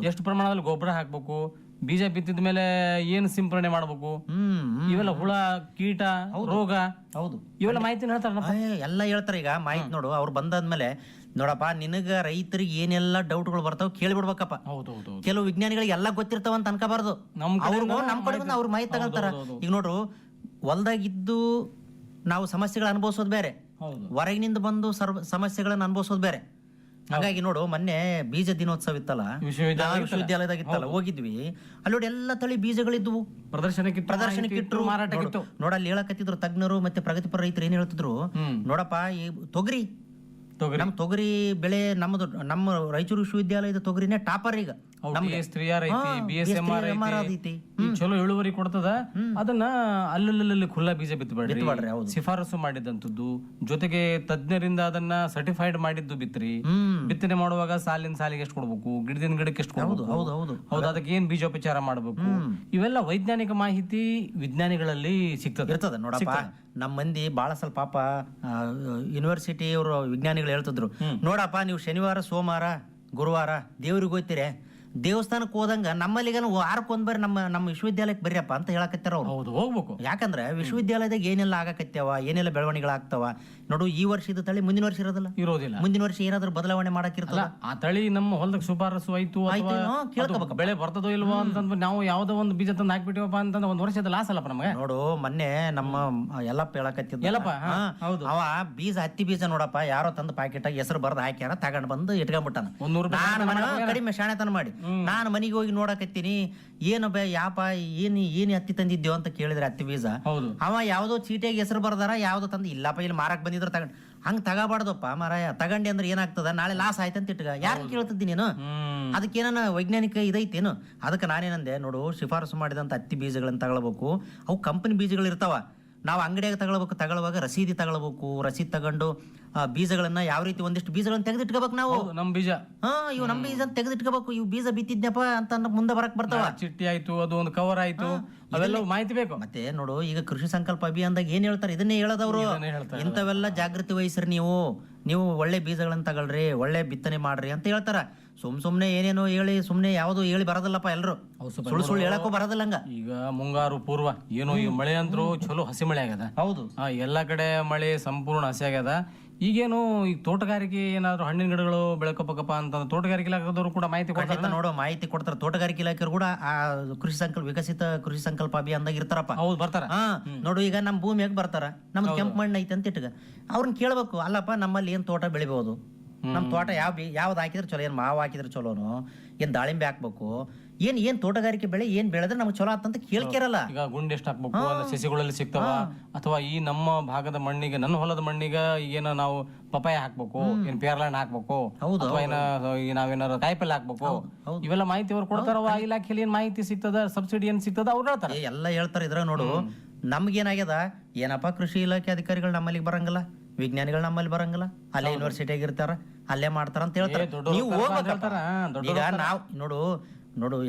ಎಷ್ಟು ಪ್ರಮಾಣದಲ್ಲಿ ಗೊಬ್ಬರ ಹಾಕ್ಬೇಕು, ಬೀಜ ಬಿತ್ತಿದ ಮೇಲೆ ಏನ್ ಸಿಂಪರಣೆ ಮಾಡ್ಬೇಕು, ಇವೆಲ್ಲ ಹುಳ, ಕೀಟ, ರೋಗ, ಹೌದು, ಇವೆಲ್ಲ ಮಾಹಿತಿ ಹೇಳ್ತಾರ, ಎಲ್ಲ ಹೇಳ್ತಾರ. ಈಗ ಮಾಹಿತಿ ನೋಡು, ಅವ್ರು ಬಂದಾದ್ಮೇಲೆ ನೋಡಪ್ಪ, ನಿನಗ ರೈತರಿಗೆ ಏನೆಲ್ಲ ಡೌಟ್ಗಳು ಬರ್ತಾವ ಕೇಳಿಬಿಡ್ಬೇಕಪ್ಪ. ಕೆಲವು ವಿಜ್ಞಾನಿಗಳಿಗೆ ಎಲ್ಲ ಗೊತ್ತಿರ್ತಾವ ಅಂತ ಅನ್ಕೋಬಾರ್ದು. ನಮ್ ಕಡೆ ಬಂದು ಅವ್ರ ಮಾಹಿತಿ ತಗೊಳ್ತಾರ. ಈಗ ನೋಡ್ರು, ಹೊಲ್ದಾಗಿದ್ದು ನಾವು ಸಮಸ್ಯೆಗಳ ಅನುಭವಿಸೋದು ಬೇರೆ, ಹೊರಗಿನಿಂದ ಬಂದು ಸಮಸ್ಯೆಗಳನ್ನ ಅನುಭವಿಸೋದು ಬೇರೆ. ಹಾಗಾಗಿ ನೋಡು, ಮೊನ್ನೆ ಬೀಜ ದಿನೋತ್ಸವ ಇತ್ತಲ್ಲ, ವಿಶ್ವವಿದ್ಯಾಲಯದಾಗ ಇತ್ತಲ್ಲ, ಹೋಗಿದ್ವಿ. ಅಲ್ಲಿ ನೋಡಿ ಎಲ್ಲ ತಳಿ ಬೀಜಗಳಿದ್ವು, ಪ್ರದರ್ಶನಕ್ಕೆ ಇಟ್ರು, ನೋಡ ಅಲ್ಲಿ ಹೇಳಕತ್ತಿದ್ರು ತಜ್ಞರು ಮತ್ತೆ ಪ್ರಗತಿಪರ ರೈತರು ಏನ್ ಹೇಳ್ತಿದ್ರು, ನೋಡಪ್ಪ, ಈ ನಮ್ ತೊಗರಿ ಬೆಳೆ ನಮ್ಮ ರಾಯಚೂರು ವಿಶ್ವವಿದ್ಯಾಲಯದ ತೊಗರಿನೇ ಟಾಪರ್. ಈಗ ಚಲೋ ಇಳುವರಿ ಕೊಡ್ತದ. ಅದನ್ನ ಅಲ್ಲಲ್ಲಿ ಖುಲ್ಲಾ ಬೀಜ ಬಿತ್ತಬೇಡ್ರಿ, ಶಿಫಾರಸು ಮಾಡಿದಂತದ್ದು, ಜೊತೆಗೆ ತಜ್ಞರಿಂದ ಅದನ್ನ ಸರ್ಟಿಫೈಡ್ ಮಾಡಿದ್ದು ಬಿತ್ರಿ. ಬಿತ್ತನೆ ಮಾಡುವಾಗ ಸಾಲಿನ ಸಾಲಿಗೆ ಎಷ್ಟು ಕೊಡ್ಬೇಕು, ಗಿಡದಿಂದ ಗಿಡಕ್ಕೆ ಎಷ್ಟು ಕೊಡ್ಬೇಕು, ಹೌದು, ಅದಕ್ಕೆ ಏನ್ ಬೀಜೋಪಚಾರ ಮಾಡ್ಬೇಕು, ಇವೆಲ್ಲ ವೈಜ್ಞಾನಿಕ ಮಾಹಿತಿ ವಿಜ್ಞಾನಿಗಳಲ್ಲಿ ಇರ್ತದ. ನೋಡಪ್ಪ, ನಮ್ಮ ಮಂದಿ ಬಾಳ ಸ್ವಲ್ಪ ಪಾಪ ಯೂನಿವರ್ಸಿಟಿ ಅವರು ವಿಜ್ಞಾನಿಗಳು ಹೇಳ್ತಿದ್ರು, ನೋಡಪ್ಪ, ನೀವು ಶನಿವಾರ, ಸೋಮವಾರ, ಗುರುವಾರ ದೇವ್ರಿಗೆ ಹೋಗ್ತೀರಿ, ದೇವಸ್ಥಾನಕ್ಕೆ ಹೋದಂಗ ನಮ್ಮಲ್ಲಿಗ ವಾರಕ್ಕೊಂದ್ ಬಾರಿ ನಮ್ಮ ವಿಶ್ವವಿದ್ಯಾಲಯಕ್ಕೆ ಬರ್ರಿಯಪ್ಪ ಅಂತ ಹೇಳಕತ್ತಾರ ಅವ್ರು. ಹೌದು, ಹೋಗ್ಬೇಕು. ಯಾಕಂದ್ರೆ ವಿಶ್ವವಿದ್ಯಾಲಯದಾಗ ಏನೆಲ್ಲ ಆಗಕತ್ಯಾವ, ಏನೆಲ್ಲ ಬೆಳವಣಿಗೆಗಳಾಗ್ತಾವ ನೋಡು. ಈ ವರ್ಷದ ತಳಿ ಮುಂದಿನ ವರ್ಷ ಇರೋದಿಲ್ಲ, ಮುಂದಿನ ವರ್ಷ ಏನಾದ್ರೂ ಬದಲಾವಣೆ ಮಾಡಕ್ಕಿರ್ತಲ್ಲ. ಆ ತಳಿ ನಮ್ಮ ಹೊಲದಾಗ ಶಿಫಾರಸು ಆಯ್ತು, ಕೇಳ್ಕೋಬೇಕು, ಬೆಳೆ ಬರ್ತದೋ ಇಲ್ವೋ ಅಂತಂದ್ರೆ ನಾವು ಯಾವ್ದೋ ಒಂದು ಬೀಜ ತಂದು ಹಾಕ್ಬಿಟ್ಟಿವಪ್ಪ ಅಂತಂದ್ರೆ ಒಂದ್ ವರ್ಷದ ಲಾಸ್ ಅಲ್ಲಪ್ಪ ನಮಗೆ. ನೋಡು, ಮೊನ್ನೆ ನಮ್ಮ ಎಲ್ಲಪ್ಪ ಹೇಳಕತ್ತಿದ್ದ, ಅವ ಬೀಜ, ಹತ್ತಿ ಬೀಜ ನೋಡಪ್ಪ, ಯಾರೋ ತಂದು ಪ್ಯಾಕೆಟ್ ಹೆಸರು ಬರ್ದು ಹಾಕ್ಯಾರ, ತಗೊಂಡ್ ಬಂದು ಇಟ್ಕೊಂಡ್ಬಿಟ್ಟಾನ. ಕಡಿಮೆ ಶಾಣೆತನ ಮಾಡಿ ನಾನು ಮನೆಗೆ ಹೋಗಿ ನೋಡಕತ್ತೀನಿ, ಏನು ಯಾಪ ಏನ್ ಹತ್ತಿ ತಂದಿದ್ದೇವ ಅಂತ ಕೇಳಿದ್ರೆ ಹತ್ತಿ ಬೀಜ, ಅವ ಯಾವ್ದೋ ಚೀಟಿಯಾಗಿ ಹೆಸರು ಬರ್ದಾರ, ಯಾವ್ದೋ ತಂದು, ಇಲ್ಲಪ್ಪ ಇಲ್ಲಿ ಮಾರಕ್ ಬಂದಿದ್ರ ತಗೊಂಡ್, ಹಂಗ್ ತಗೋಬಾರ್ದಪ್ಪ ಮಾರಾಯ. ತಗೊಂಡಿ ಅಂದ್ರೆ ಏನಾಗ್ತದ, ನಾಳೆ ಲಾಸ್ ಆಯ್ತಂತ ಇಟ್ಗ ಯಾರು ಕೇಳ್ತಿದ್ದಿ ನೀನು, ಅದಕ್ಕೇನ ವೈಜ್ಞಾನಿಕ ಇದೈತೇನು? ಅದಕ್ಕೆ ನಾನೇನಂದೆ, ನೋಡು, ಶಿಫಾರಸು ಮಾಡಿದಂತ ಹತ್ತಿ ಬೀಜಗಳನ್ನ ತಗೊಳ್ಬೇಕು. ಅವು ಕಂಪನಿ ಬೀಜಗಳು ಇರ್ತಾವ, ನಾವು ಅಂಗಡಿಯಾಗ ತಗೊಳ್ಳುವಾಗ ರಸೀದಿ ತಗೊಳ್ಬೇಕು. ರಸೀದಿ ತಗೊಂಡು ಬೀಜಗಳನ್ನ ಯಾವ ರೀತಿ ಒಂದಿಷ್ಟು ಬೀಜಗಳನ್ನ ತೆಗೆದಿಟ್ಕೋಬೇಕು ನಾವು. ನಮ್ ಬೀಜ ಇವು ನಮ್ ಬೀಜ ತೆಗೆದಿಟ್ಕೋಬೇಕು. ಇವು ಬೀಜ ಬಿತ್ತಿದ್ನಪ್ಪ ಅಂತ ಮುಂದೆ ಬರಕ್ ಬರ್ತಾವ. ಚಿಟ್ಟಿ ಆಯ್ತು, ಅದು ಒಂದು ಕವರ್ ಆಯ್ತು, ಅವೆಲ್ಲ ಮಾಹಿತಿ ಬೇಕು. ಮತ್ತೆ ನೋಡು, ಈಗ ಕೃಷಿ ಸಂಕಲ್ಪ ಅಭಿಯಾನದಾಗ ಏನ್ ಹೇಳ್ತಾರೆ, ಇದನ್ನೇ ಹೇಳದವ್ರು. ಇಂಥವೆಲ್ಲ ಜಾಗೃತಿ ವಹಿಸ್ರಿ, ನೀವು ಒಳ್ಳೆ ಬೀಜಗಳನ್ನ ತಗೊಳ್ರಿ, ಒಳ್ಳೆ ಬಿತ್ತನೆ ಮಾಡ್ರಿ ಅಂತ ಹೇಳ್ತಾರ. ಸುಮ್ನೆ ಏನೇನೋ ಹೇಳಿ, ಸುಮ್ನೆ ಯಾವ್ದು ಹೇಳಿ ಬರೋದಿಲ್ಲಪ್ಪ. ಎಲ್ರು ಸುಳ್ಳು ಹೇಳಕ್ಕೂ ಬರೋದಿಲ್ಲ. ಹಂಗ ಈಗ ಮುಂಗಾರು ಪೂರ್ವ ಏನೋ ಈ ಮಳೆ ಅಂದ್ರು ಚಲೋ ಹಸಿ ಮಳೆ ಆಗ್ಯದ. ಹೌದು, ಎಲ್ಲಾ ಕಡೆ ಮಳೆ ಸಂಪೂರ್ಣ ಹಸಿ ಆಗ್ಯದ. ಈಗೇನು ಈಗ ತೋಟಗಾರಿಕೆ ಏನಾದ್ರು ಹಣ್ಣಿನ ಗಿಡಗಳು ಬೆಳಕೋಬೇಕಪ್ಪ ಅಂತ ತೋಟಗಾರಿಕೆ ಇಲಾಖೆದವರು ಕೂಡ ಮಾಹಿತಿ ಕೊಡ್ತಾರೆ. ನೋಡೋ, ಮಾಹಿತಿ ಕೊಡ್ತಾರೆ. ತೋಟಗಾರಿಕೆ ಇಲಾಖೆಯವರು ಕೂಡ ಆ ವಿಕಸಿತ ಕೃಷಿ ಸಂಕಲ್ಪ ಅಭಿಯಾನದಾಗ ಇರ್ತಾರಪ್ಪ. ಹೌದು, ಬರ್ತಾರ. ನೋಡು, ಈಗ ನಮ್ಮ ಭೂಮಿಯಾಗ ಬರ್ತಾರ, ನಮ್ದು ಕೆಂಪು ಮಣ್ಣು ಐತೆ ಅಂತ ಇಟ್ಗ ಅವ್ರನ್ನ ಕೇಳ್ಬೇಕು, ಅಲ್ಲಪ್ಪ ನಮ್ಮಲ್ಲಿ ಏನ್ ತೋಟ ಬೆಳಿಬಹುದು, ನಮ್ಮ ತೋಟ ಯಾವ್ದು ಹಾಕಿದ್ರೆ ಚಲೋ, ಏನ್ ಮಾವು ಹಾಕಿದ್ರೆ ಚಲೋನು, ಏನ್ ದಾಳಿಂಬೆ ಹಾಕ್ಬೇಕು, ಏನ್ ತೋಟಗಾರಿಕೆ ಬೆಳೆ ಏನ್ ಬೆಳೆದ್ರೆ ನಮ್ಗೆ ಚಲೋ ಆತಂತ ಕೇಳ್ಕಿರಲ್ಲ. ಈಗ ಗುಂಡಿ ಎಷ್ಟು ಹಾಕ್ಬೇಕು, ಸಸಿಗಳಲ್ಲಿ ಸಿಗ್ತಾವ, ಅಥವಾ ಈ ನಮ್ಮ ಭಾಗದ ಮಣ್ಣಿಗೆ, ನನ್ನ ಹೊಲದ ಮಣ್ಣಿಗೆ ಏನ ನಾವು ಪಪಾಯ ಹಾಕ್ಬೇಕು, ಏನ್ ಪೇರ್ಲಣ್ಣ ಹಾಕ್ಬೇಕು, ಅಥವಾ ನಾವೇನಾರ ಕಾಯಿಪಲ್ಲೆ ಹಾಕ್ಬೇಕು, ಇವೆಲ್ಲ ಮಾಹಿತಿ ಅವ್ರು ಕೊಡ್ತಾರ. ಆ ಇಲಾಖೆಯಲ್ಲಿ ಏನ್ ಮಾಹಿತಿ ಸಿಗ್ತದ, ಸಬ್ಸಿಡಿ ಏನ್ ಸಿಗ್ತದ ಅವ್ರು ಹೇಳ್ತಾರೆ, ಎಲ್ಲ ಹೇಳ್ತಾರೆ. ಇದ್ರ ನೋಡು, ನಮ್ಗೇನಾಗ್ಯದ, ಏನಪ್ಪಾ ಕೃಷಿ ಇಲಾಖೆ ಅಧಿಕಾರಿಗಳು ನಮ್ಮಲ್ಲಿಗೆ ಬರಂಗಿಲ್ಲ, ವಿಜ್ಞಾನಿಗಳು ನಮ್ಮಲ್ಲಿ ಬರಂಗಿಲ್ಲ, ಅಲ್ಲೇ ಯೂನಿವರ್ಸಿಟಿಯಾಗ ಇರ್ತಾರ, ಅಲ್ಲೇ ಮಾಡ್ತಾರ ಅಂತ ಹೇಳ್ತಾರೆ. ನೀವು ಹೋಗ್ಬೇಕಪ್ಪ. ಈಗ ನಾವ್ ನೋಡು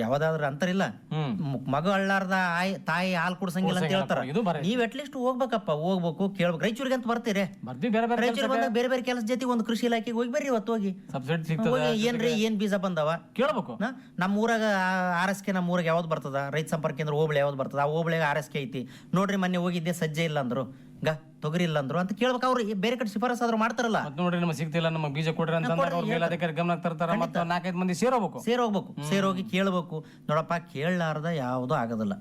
ಯಾವ್ದಾದ್ರು ಅಂತರಿಲ್ಲ, ಮಗ ಅಳ್ಳಾರ್ದ ತಾಯಿ ಹಾಲು ಕುಡ್ಸಂಗಿಲ್ಲ ಅಂತ ಹೇಳ್ತಾರ. ನೀವ್ ಅಟ್ಲೀಸ್ಟ್ ಹೋಗ್ಬೇಕು ಕೇಳ್ಬೇಕು. ರಾಯಚೂರಿಗೆ ಅಂತ ಬರ್ತೀರಿ, ರಾಯಚೂರಿಗೆ ಬಂದಾಗ ಬೇರೆ ಬೇರೆ ಕೆಲಸ ಜೊತೆ ಒಂದು ಕೃಷಿ ಇಲಾಖೆಗೆ ಹೋಗಿ ಬರ್ರಿ. ಇವತ್ತು ಹೋಗಿ ಏನ್ರಿ ಏನ್ ಬೀಜ ಬಂದವ ಕೇಳ್ಬೇಕು. ನಮ್ಮ ಊರಾಗ RSK, ನಮ್ಮ ಊರಾಗ ಯಾವ್ದು ಬರ್ತದ, ರೈತ ಸಂಪರ್ಕ ಕೇಂದ್ರ ಹೋಬಳಿ ಯಾವ್ದು ಬರ್ತದ, ಆ ಹೋಬಳಿಗೆ RSK ಐತಿ ನೋಡ್ರಿ, ಮೊನ್ನೆ ಹೋಗಿದ್ದೆ ಸಜ್ಜೆ ಇಲ್ಲ ಅಂದ್ರು, ತೊಗರಿ ಇಲ್ಲ ಅಂದ್ರು ಅಂತ ಕೇಳ್ಬೇಕು. ಅವ್ರು ಬೇರೆ ಕಡೆ ಶಿಫಾರಸ್ ಆದ್ರೂ ಮಾಡ್ತಾರಲ್ಲ. ನೋಡ್ರಿ ನಮ್ಗೆ ಸಿಗ್ತಿಲ್ಲ, ನಮಗೆ ಬೀಜ ಕೊಡ್ರಿ ಅಂತ ಅವ್ರ ಮೇಲಧಿಕಾರಿ ಗಮನ ತರ್ತಾರ. ಮತ್ತೆ 4-5 ಮಂದಿ ಸೇರೋಗಿ ಕೇಳ್ಬೇಕು. ನೋಡಪ್ಪ, ಕೇಳಲಾರ್ದ ಯಾವ್ದು ಆಗೋದಿಲ್ಲ.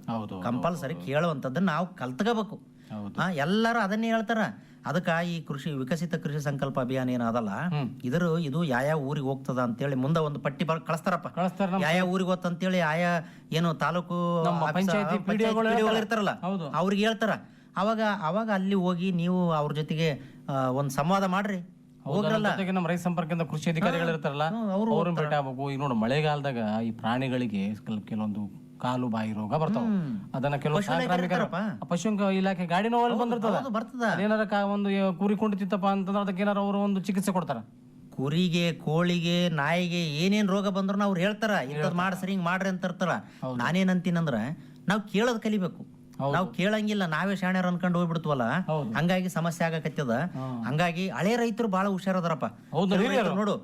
ಕಂಪಲ್ಸರಿ ಕೇಳುವಂತದ್ದನ್ನ ನಾವು ಕಲ್ತ್ಕೋಬೇಕು. ಎಲ್ಲಾರು ಅದನ್ನೇ ಹೇಳ್ತಾರ. ಅದಕ್ಕ ಈ ವಿಕಸಿತ ಕೃಷಿ ಸಂಕಲ್ಪ ಅಭಿಯಾನ ಏನದಲ್ಲ, ಇದು ಯಾವ ಊರಿಗೆ ಹೋಗ್ತದ ಅಂತೇಳಿ ಮುಂದೆ ಒಂದು ಪಟ್ಟಿ ಕಳಿಸ್ತಾರಪ್ಪ. ಯಾವ ಊರಿಗೆ ಹೋಗ್ತಂತೇಳಿ ಏನು ತಾಲೂಕು ಪಂಚಾಯತಿ ಇರ್ತಾರಲ್ಲ, ಅವ್ರಿಗೆ ಹೇಳ್ತಾರ. ಅವಾಗ ಅಲ್ಲಿ ಹೋಗಿ ನೀವು ಅವ್ರ ಜೊತೆಗೆ ಒಂದ್ ಸಂವಾದ ಮಾಡ್ರಿ. ನಮ್ಮ ರೈತ ಸಂಪರ್ಕದಿಂದ ಕೃಷಿ ಅಧಿಕಾರಿಗಳು ಇರ್ತಾರಲ್ಲ, ಅವ್ರನ್ನ ಭೇಟಿ ಆಗ್ಬೇಕು. ಈಗ ನೋಡು, ಮಳೆಗಾಲದಾಗ ಈ ಪ್ರಾಣಿಗಳಿಗೆ ಕೆಲವೊಂದು ಕಾಲು ಬಾಯಿ ರೋಗ ಬರ್ತಾವ. ಅದನ್ನ ಕೆಲವು ಪಶು ಇಲಾಖೆ ಗಾಡಿನ ಬಂದಿರ್ತದ. ಏನಾರ ಒಂದು ಕುರಿ ಕುಂಡಿತಿತ್ತಪ್ಪ ಅಂತಂದ್ರೆ ಅದಕ್ಕೆ ಏನಾರ ಅವರು ಒಂದು ಚಿಕಿತ್ಸೆ ಕೊಡ್ತಾರ. ಕುರಿಗೆ, ಕೋಳಿಗೆ, ನಾಯಿಗೆ ಏನೇನ್ ರೋಗ ಬಂದ್ರು ಅವ್ರು ಹೇಳ್ತಾರ, ಇಂಥದ್ ಮಾಡ್ಸರಿ, ಹಿಂಗ್ ಮಾಡ್ರಿ ಅಂತ ಇರ್ತಾರ. ನಾನೇನಂತೀನಂದ್ರ, ನಾವ್ ಕೇಳೋದ್ ಕಲಿಬೇಕು. ನಾವ್ ಕೇಳಂಗಿಲ್ಲ, ನಾವೇ ಶಾಣ್ಯರ್ ಅನ್ಕೊಂಡು ಹೋಗ್ಬಿಡ್ತವಲ್ಲ, ಹಂಗಾಗಿ ಸಮಸ್ಯೆ ಆಗಕತ್ತದ. ಹಂಗಾಗಿ ಹಳೆ ರೈತರು ಬಹಳ ಹುಷಾರದಾರಪ್ಪ. ನೋಡು,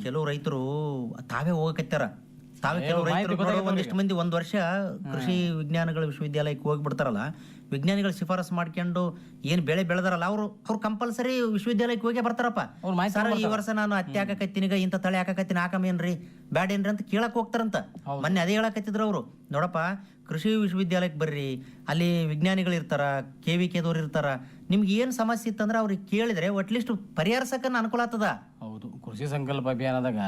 ಕೆಲವು ರೈತರು ತಾವೇ ಹೋಗಕತ್ತಾರ. ಕೆಲವು ರೈತರು ಒಂದಿಷ್ಟು ಮಂದಿ ಒಂದ್ ವರ್ಷ ಕೃಷಿ ವಿಜ್ಞಾನಗಳ ವಿಶ್ವವಿದ್ಯಾಲಯಕ್ಕೆ ಹೋಗ್ಬಿಡ್ತಾರಲ್ಲ, ವಿಜ್ಞಾನಿಗಳು ಶಿಫಾರಸ್ ಮಾಡ್ಕೊಂಡು ಏನ್ ಬೆಳೆ ಬೆಳೆದಾರಲ್ಲ, ಅವ್ರು ಕಂಪಲ್ಸರಿ ವಿಶ್ವವಿದ್ಯಾಲಯಕ್ಕೆ ಹೋಗಿ ಬರ್ತಾರಪ್ಪ. ಸರ್, ಈ ವರ್ಷ ನಾನು ಹತ್ತಿ ಹಾಕಕತ್ತೀನಿ, ಇಂಥ ತಳಿ ಹಾಕಕತ್ತೀನಿ, ಹಾಕಮೇನ್ರಿ ಬ್ಯಾಡೇನ್ರಿ ಅಂತ ಕೇಳಕ್ ಹೋಗ್ತಾರಂತ. ಮೊನ್ನೆ ಅದೇ ಹೇಳಕತ್ತಿದ್ರು ಅವ್ರು. ನೋಡಪ್ಪ, ಕೃಷಿ ವಿಶ್ವವಿದ್ಯಾಲಯಕ್ಕೆ ಬರ್ರಿ, ಅಲ್ಲಿ ವಿಜ್ಞಾನಿಗಳು ಇರ್ತಾರ, KVK-ದವ್ರು ಇರ್ತಾರ. ನಿಮ್ಗೆ ಏನ್ ಸಮಸ್ಯೆ ಇತ್ತಂದ್ರೆ ಅವ್ರಿಗೆ ಕೇಳಿದ್ರೆ ಅಟ್ಲೀಸ್ಟ್ ಪರಿಹರಿಸಕ ಅನುಕೂಲ ಆಗ್ತದ. ಹೌದು, ಕೃಷಿ ಸಂಕಲ್ಪ ಅಭಿಯಾನದಾಗ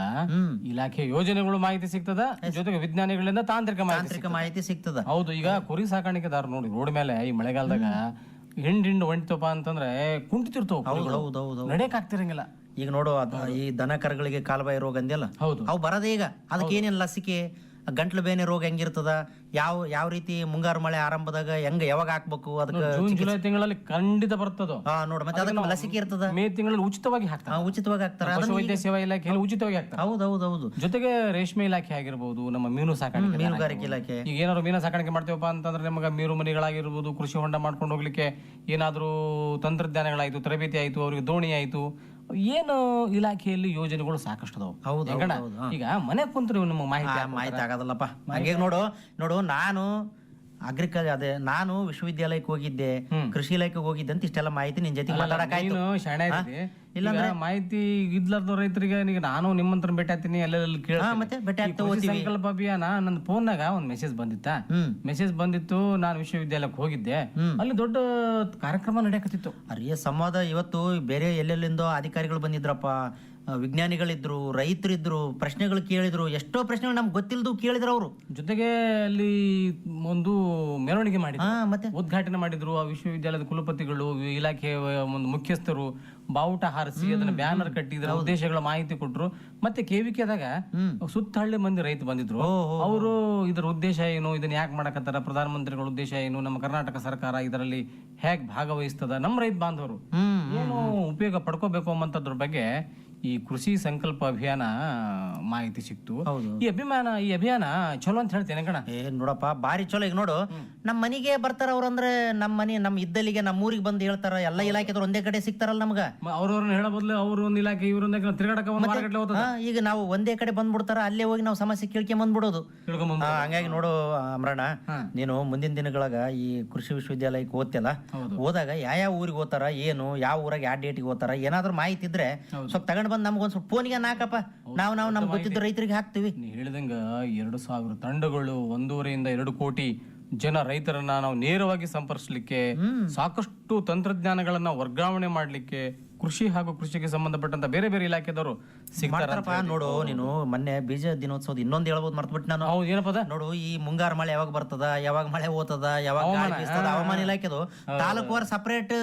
ಇಲಾಖೆ ಯೋಜನೆಗಳು ಮಾಹಿತಿ ಸಿಗ್ತದ, ಜೊತೆಗೆ ವಿಜ್ಞಾನಿಗಳಿಂದ ತಾಂತ್ರಿಕ ಮಾಹಿತಿ ಸಿಗ್ತದ. ಹೌದು, ಈಗ ಕುರಿ ಸಾಕಾಣಿಕೆದಾರ ನೋಡಿ, ರೋಡ್ ಮೇಲೆ ಈ ಮಳೆಗಾಲದಾಗ ಹಿಂಡ್ ಹೊಂಟಿತಪ್ಪ ಅಂತಂದ್ರೆ ಕುಂಟಿತಿರ್ತಾವ, ನಡೆಯಕ್ ಆಗ್ತಿರಂಗಿಲ್ಲ. ಈಗ ನೋಡು, ಈ ದನ ಕರುಗಳಿಗೆ ಕಾಲುಬಾಯಿ ರೋಗ ಅಂದ್ಯಲ್ಲ, ಅವು ಬರದೇ. ಈಗ ಅದಕ್ಕೆ ಏನೇನ್ ಲಸಿಕೆ, ಗಂಟ್ಲು ಬೇನೆ ರೋಗ ಹೆಂಗಿರ್ತದ, ಯಾವ ರೀತಿ ಮುಂಗಾರು ಮಳೆ ಆರಂಭದಾಗ ಯಾವಾಗ ಹಾಕ್ಬೇಕು, ಅದಕ್ಕೆ ಜೂನ್ ಜುಲೈ ತಿಂಗಳಲ್ಲಿ ಖಂಡಿತ ಬರ್ತದ. ನೋಡು, ಮತ್ತೆ ಅದಕ್ಕೆ ಲಸಿಕೆ ಇರ್ತದ. ಮೇ ತಿಂಗಳಲ್ಲಿ ಉಚಿತವಾಗಿ ಹಾಕ್ತಾರೆ. ವೈದ್ಯ ಸೇವಾ ಇಲಾಖೆಯಲ್ಲಿ ಉಚಿತವಾಗಿ ಹಾಕ್ತಾರೆ. ಹೌದು. ಜೊತೆಗೆ ರೇಷ್ಮೆ ಇಲಾಖೆ ಆಗಿರ್ಬೋದು, ನಮ್ಮ ಮೀನು ಸಾಕಾಣಿಕೆ, ಮೀನುಗಾರಿಕೆ ಇಲಾಖೆ. ಈಗ ಏನಾದ್ರು ಮೀನು ಸಾಕಾಣಿಕೆ ಮಾಡ್ತೇವಪ್ಪ ಅಂತಂದ್ರೆ ನಮಗೆ ಮೀನು ಮನೆಗಳಾಗಿರ್ಬೋದು, ಕೃಷಿ ಹೊಂಡ ಮಾಡ್ಕೊಂಡು ಹೋಗ್ಲಿಕ್ಕೆ ಏನಾದ್ರು ತಂತ್ರಜ್ಞಾನಗಳಾಯ್ತು, ತರಬೇತಿ ಆಯ್ತು, ಅವ್ರಿಗೆ ದೋಣಿ ಆಯ್ತು, ಏನು ಇಲಾಖೆಯಲ್ಲಿ ಯೋಜನೆಗಳು ಸಾಕಷ್ಟು ಅದಾವ. ಈಗ ಮನೆ ಕುಂತ್ರೆ ನಿಮ್ಗೆ ಮಾಹಿತಿ ಆಗೋದಲ್ಲಪ್ಪ. ಹಂಗೆ ನೋಡು ನಾನು ನಾನು ವಿಶ್ವವಿದ್ಯಾಲಯಕ್ಕೆ ಹೋಗಿದ್ದೆ, ಕೃಷಿ ಇಲಾಖೆಗೆ ಹೋಗಿದ್ದೆ ಅಂತ ಇಷ್ಟೆಲ್ಲ ಮಾಹಿತಿ ನಿನ್ ಜೊತೆ ಮಾತಾಡಕಾಯ್ತು. ಇಲ್ಲಾಂದ್ರೆ ಮಾಹಿತಿ ಇದ್ಲಾರ್ದ ರೈತರಿಗೆ ನಾನು ನಿಮ್ಮಂತರ ಭೇಟಿ ಆಗ್ತೀನಿ, ಎಲ್ಲೆಲ್ಲಿ ಸಂಕಲ್ಪ ಅಭಿಯಾನ ನನ್ನ ಫೋನ್ನಾಗ ಒಂದ್ ಮೆಸೇಜ್ ಬಂದಿತ್ತು. ನಾನು ವಿಶ್ವವಿದ್ಯಾಲಯಕ್ಕೆ ಹೋಗಿದ್ದೆ, ಅಲ್ಲಿ ದೊಡ್ಡ ಕಾರ್ಯಕ್ರಮ ನಡೆಯಕತ್ತಿತ್ತು. ಅರಿಯ ಸಂವಾದ. ಇವತ್ತು ಬೇರೆ ಎಲ್ಲೆಲ್ಲಿಂದೋ ಅಧಿಕಾರಿಗಳು ಬಂದಿದ್ರಪ್ಪ, ವಿಜ್ಞಾನಿಗಳಿದ್ರು, ರೈತರಿದ್ರು, ಪ್ರಶ್ನೆಗಳು ಕೇಳಿದ್ರು. ಎಷ್ಟೋ ಪ್ರಶ್ನೆಗಳು ನಮ್ಗೆ ಗೊತ್ತಿಲ್ದು ಕೇಳಿದ್ರು ಅವರು. ಜೊತೆಗೆ ಅಲ್ಲಿ ಒಂದು ಮೆರವಣಿಗೆ ಮಾಡಿದ್ರು, ಮತ್ತೆ ಉದ್ಘಾಟನೆ ಮಾಡಿದ್ರು. ಆ ವಿಶ್ವವಿದ್ಯಾಲಯದ ಕುಲಪತಿಗಳು, ಇಲಾಖೆ ಒಂದು ಮುಖ್ಯಸ್ಥರು ಬಾವುಟ ಹಾರಿಸಿ ಅದನ್ನ ಬ್ಯಾನರ್ ಕಟ್ಟಿ ಇದರ ಉದ್ದೇಶಗಳ ಮಾಹಿತಿ ಕೊಟ್ರು. ಮತ್ತೆ KVK-ದಾಗ ಸುತ್ತ ಹಳ್ಳಿ ಮಂದಿ ರೈತ ಬಂದಿದ್ರು. ಅವರು ಇದರ ಉದ್ದೇಶ ಏನು, ಇದನ್ನ ಯಾಕೆ ಮಾಡಕತ್ತಾರ, ಪ್ರಧಾನಮಂತ್ರಿಗಳ ಉದ್ದೇಶ ಏನು, ನಮ್ಮ ಕರ್ನಾಟಕ ಸರ್ಕಾರ ಇದರಲ್ಲಿ ಹೇಗ್ ಭಾಗವಹಿಸ್ತದ, ನಮ್ಮ ರೈತ ಬಾಂಧವರು ಏನು ಉಪಯೋಗ ಪಡ್ಕೋಬೇಕು ಅನ್ನೋದ್ರ ಬಗ್ಗೆ ಈ ಕೃಷಿ ಸಂಕಲ್ಪ ಅಭಿಯಾನ ಮಾಹಿತಿ ಸಿಕ್ತು. ಈ ಅಭಿಯಾನ ಚಲೋ ಅಂತ ಹೇಳ್ತೇನೆ ಕಣ. ನೋಡಪ್ಪ, ಬಾರಿ ಚಲೋ. ಈಗ ನೋಡು, ನಮ್ ಮನಿಗೆ ಬರ್ತಾರ ಅವ್ರು. ಅಂದ್ರೆ ನಮ್ ಇದ್ದಲ್ಲಿಗೆ ನಮ್ಮ ಊರಿಗೆ ಬಂದು ಹೇಳ್ತಾರ. ಎಲ್ಲ ಇಲಾಖೆದವ್ರು ಒಂದೇ ಕಡೆ ಸಿಗ್ತಾರಲ್ಲ ನಮ್ಗ. ಅವ್ರವ್ರನ್ನ ಹೇಳೋ ಬದಲು ಅವ್ರ ಒಂದ್ ಇಲಾಖೆ ಇವ್ರೊಂದ್ ತಿರುಗಾಡಕ ಈಗ ನಾವು ಒಂದೇ ಕಡೆ ಬಂದ್ಬಿಡ್ತಾರ, ಅಲ್ಲೇ ಹೋಗಿ ನಾವು ಸಮಸ್ಯೆ ಕೇಳ್ಕೊಂಬಂದ್ಬಿಡೋದು. ಹಂಗಾಗಿ ನೋಡು ಅಮ್ರಣ್ಣ, ನೀನು ಮುಂದಿನ ದಿನಗಳಾಗ ಈ ಕೃಷಿ ವಿಶ್ವವಿದ್ಯಾಲಯಕ್ಕೆ ಓದ್ತಿಯಲ್ಲ, ಹೋದಾಗ ಯಾವ ಊರಿಗೆ ಹೋಗ್ತಾರ, ಏನು ಯಾವ ಊರಾಗ ಯಾವ ಡೇಟಿಗೆ ಹೋಗ್ತಾರ, ಏನಾದ್ರು ಮಾಹಿತಿ ಇದ್ರೆ ಸ್ವಲ್ಪ ತಗೊಂಡ್ ಬಂದ್ ನಮ್ಗೊಂದ್ ಸ್ವಲ್ಪ ಫೋನಿಗೆ ನಾಕಪ್ಪ, ನಾವು ನಮ್ಗೆ ಗೊತ್ತಿದ್ದು ರೈತರಿಗೆ ಹಾಕ್ತಿವಿ. ನೀ ಹೇಳಿದಂಗ 2,000 ತಂಡಗಳು, 1.5 ಇಂದ 2 ಕೋಟಿ ರೈತರನ್ನ ನಾವು ನೇರವಾಗಿ ಸಂಪರ್ಕಿಸಲಿಕ್ಕೆ, ಸಾಕಷ್ಟು ತಂತ್ರಜ್ಞಾನಗಳನ್ನ ವರ್ಗಾವಣೆ ಮಾಡ್ಲಿಕ್ಕೆ ಕೃಷಿ ಹಾಗೂ ಕೃಷಿಗೆ ಸಂಬಂಧಪಟ್ಟಂತ ಬೇರೆ ಬೇರೆ ಇಲಾಖೆದವರು ಸಿಗ್ತಾರಪ್ಪ. ನೋಡು ನೀನು ಮೊನ್ನೆ ಬೀಜ ದಿನೋತ್ಸವದ ಇನ್ನೊಂದು ಹೇಳ್ಬೋದು ಮರ್ತ್ಬಿಟ್ಟು ನಾನು. ಹೌದು, ಏನಪ್ಪದ ನೋಡು, ಈ ಮುಂಗಾರು ಮಳೆ ಯಾವಾಗ ಬರ್ತದ, ಯಾವಾಗ ಮಳೆ ಹೋಗ್ತದ, ಯಾವಾಗ ಗಾಳಿ ಬೀಸ್ತದ, ಹವಾಮಾನ ಇಲಾಖೆದು ತಾಲೂಕುವಾರು ಸಪರೇಟ್